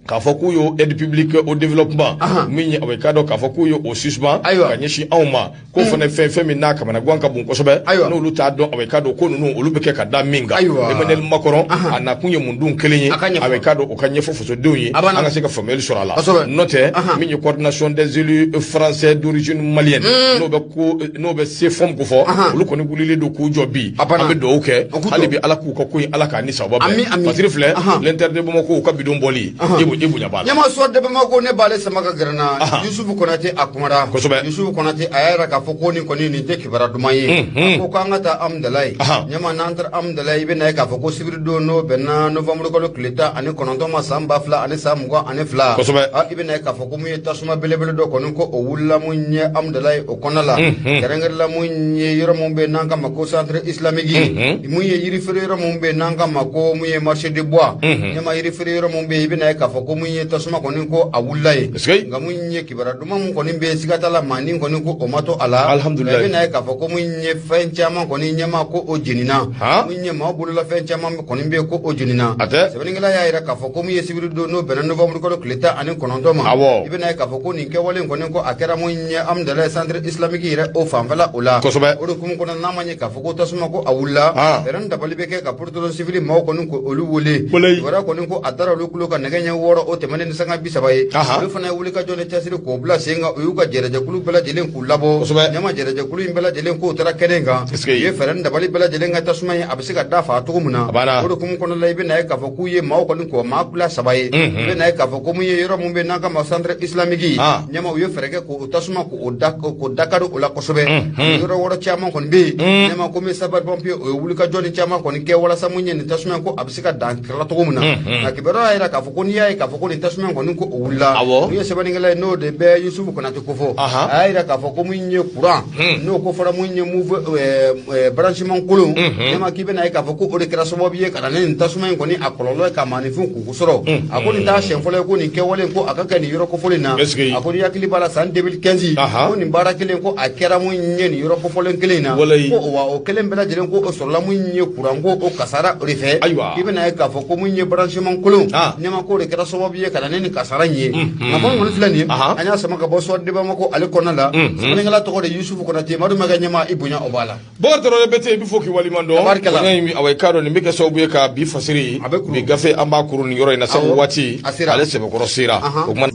ka foko yo aide publique au développement minyi awai kado ka foko yo au suspens ka nyeshi awma ko fane fe min na kamana gwanka bun ko sobe no lu ta don awai kado ko nunu olu beke ka da minga Emmanuel Macron ana kunye mundun kelenye awai kado o kanye fofo so donyi anga se ka famel sur la note minyi coordination des élus français d'origine malienne no be se fom ko fo olu ko ni gulile do ku jobi ambe do oke halibi ala ku ko ala ka ni sababu patri fleur l'interdit ko ka bidon boli nyama so de bama ko ne bale samaka garana Yusuf Konate akumara Yusuf Konate ayara ka foko ni koni ni te kibara dumaye ko kanga ta amdalai nyama nantar amdalai be na ka foko sibir do no benna novembre ko kleta ani kononto ma samba fla ani samgo ani fla ibe na ka foko mu tasuma belebele do kono ko o wulla munye amdalai o konala garangar la munye yoro mun be nanga mako centre islamique munye yiri frère mun be nanga mako munye marché de bois nyama yiri frère mun be ibe na ka foko munye tasuma konin ko awullaye nga munye kibara duma mun konin be sigatala manin konin ko o mato ala alhamdulillah na ka foko munye fenchama konin nyama ko o jinina munye ma bulula fenchama konin be ko o jinina sebeningala ya ira ka foko munye sibiru do no bena novembre ko kleta anin konondo ma ibe na ka foko nin ke walen konin ko akera munye amdala centre islamique ira o famfala ula o do kum konan namanye ka foko tasuma ko awulla beran da balibe ke ka porto civil ma konin ko olu wole wara konin ko adara lukulo ka naganya woro o temane ni sanga bisabaye o fana wuli ka jone tasiri ko bla senga o yuka jereje kulu bela jelen ku labo nyama jereje kulu imbela jelen ko tara kenenga ye feran da bali bela jelen ga tasuma ya abisika dafa to muna o do kum kono laibe na ka faku ye maw konin ko ma kula sabaye be na ka faku mu ye yoro mu be na ka ma centre islamique nyama o ye fereke ko tasuma ko dakaru o la kosobe yoro woro chama kon be nyama ko me sabar pompier o wuli ka jone chama kon ke wala samunye ni tasuma ko abisika dan kala to muna na kibara ira ka faku ni ya k'a fɔ ko nin tasuma kɔni ko o wulila u ye sɛbɛnnikɛla ye n'o de bɛ Yusufu Konate ko fɔ a y'a yira k'a fɔ ko mun ye courant n'o ko fɔra mun ye branchement kolon ne ma k'i bɛna ye k'a fɔ ko o de kɛra sababu ye ka na nin tasuma in kɔni a kɔlɔlɔ ye ka maanifin k'u sɔrɔ a ko nin t'a siɲɛ fɔlɔ ye ko nin kɛwale ko a ka kɛ nin yɔrɔ kofɔlen na a ko ni hakili b'a la san 2015 ko nin baara kelen ko a kɛra mun ye nin yɔrɔ kofɔlen kelen in na ko wa o kelen bɛɛ lajɛlen ko o sɔrɔla mun ye courant ko o kasara o de fɛ i bɛna ye k'a fɔ ko mun ye branchement kolon ne ma ko o de kɛra sababu ye ka na nin kasara in ye nafa kɔni filɛ nin ye an y'a sama ka bɔ sɔrɔ Debamako ale kɔnɔna la sɛbɛnnikɛla tɔgɔ de Yusufu Konate Madu Mɛkɛ ɲɛma i bonya o b'a la Bakari Bete i bɛ fɔ k'i waliman dɔn awɔ k'a dɔn nin bɛ kɛ sababu ye ka bi fasiri bi gafe an b'a kuru nin yɔrɔ in na sabu waati ale sɛbɛkɔrɔ sera o kuma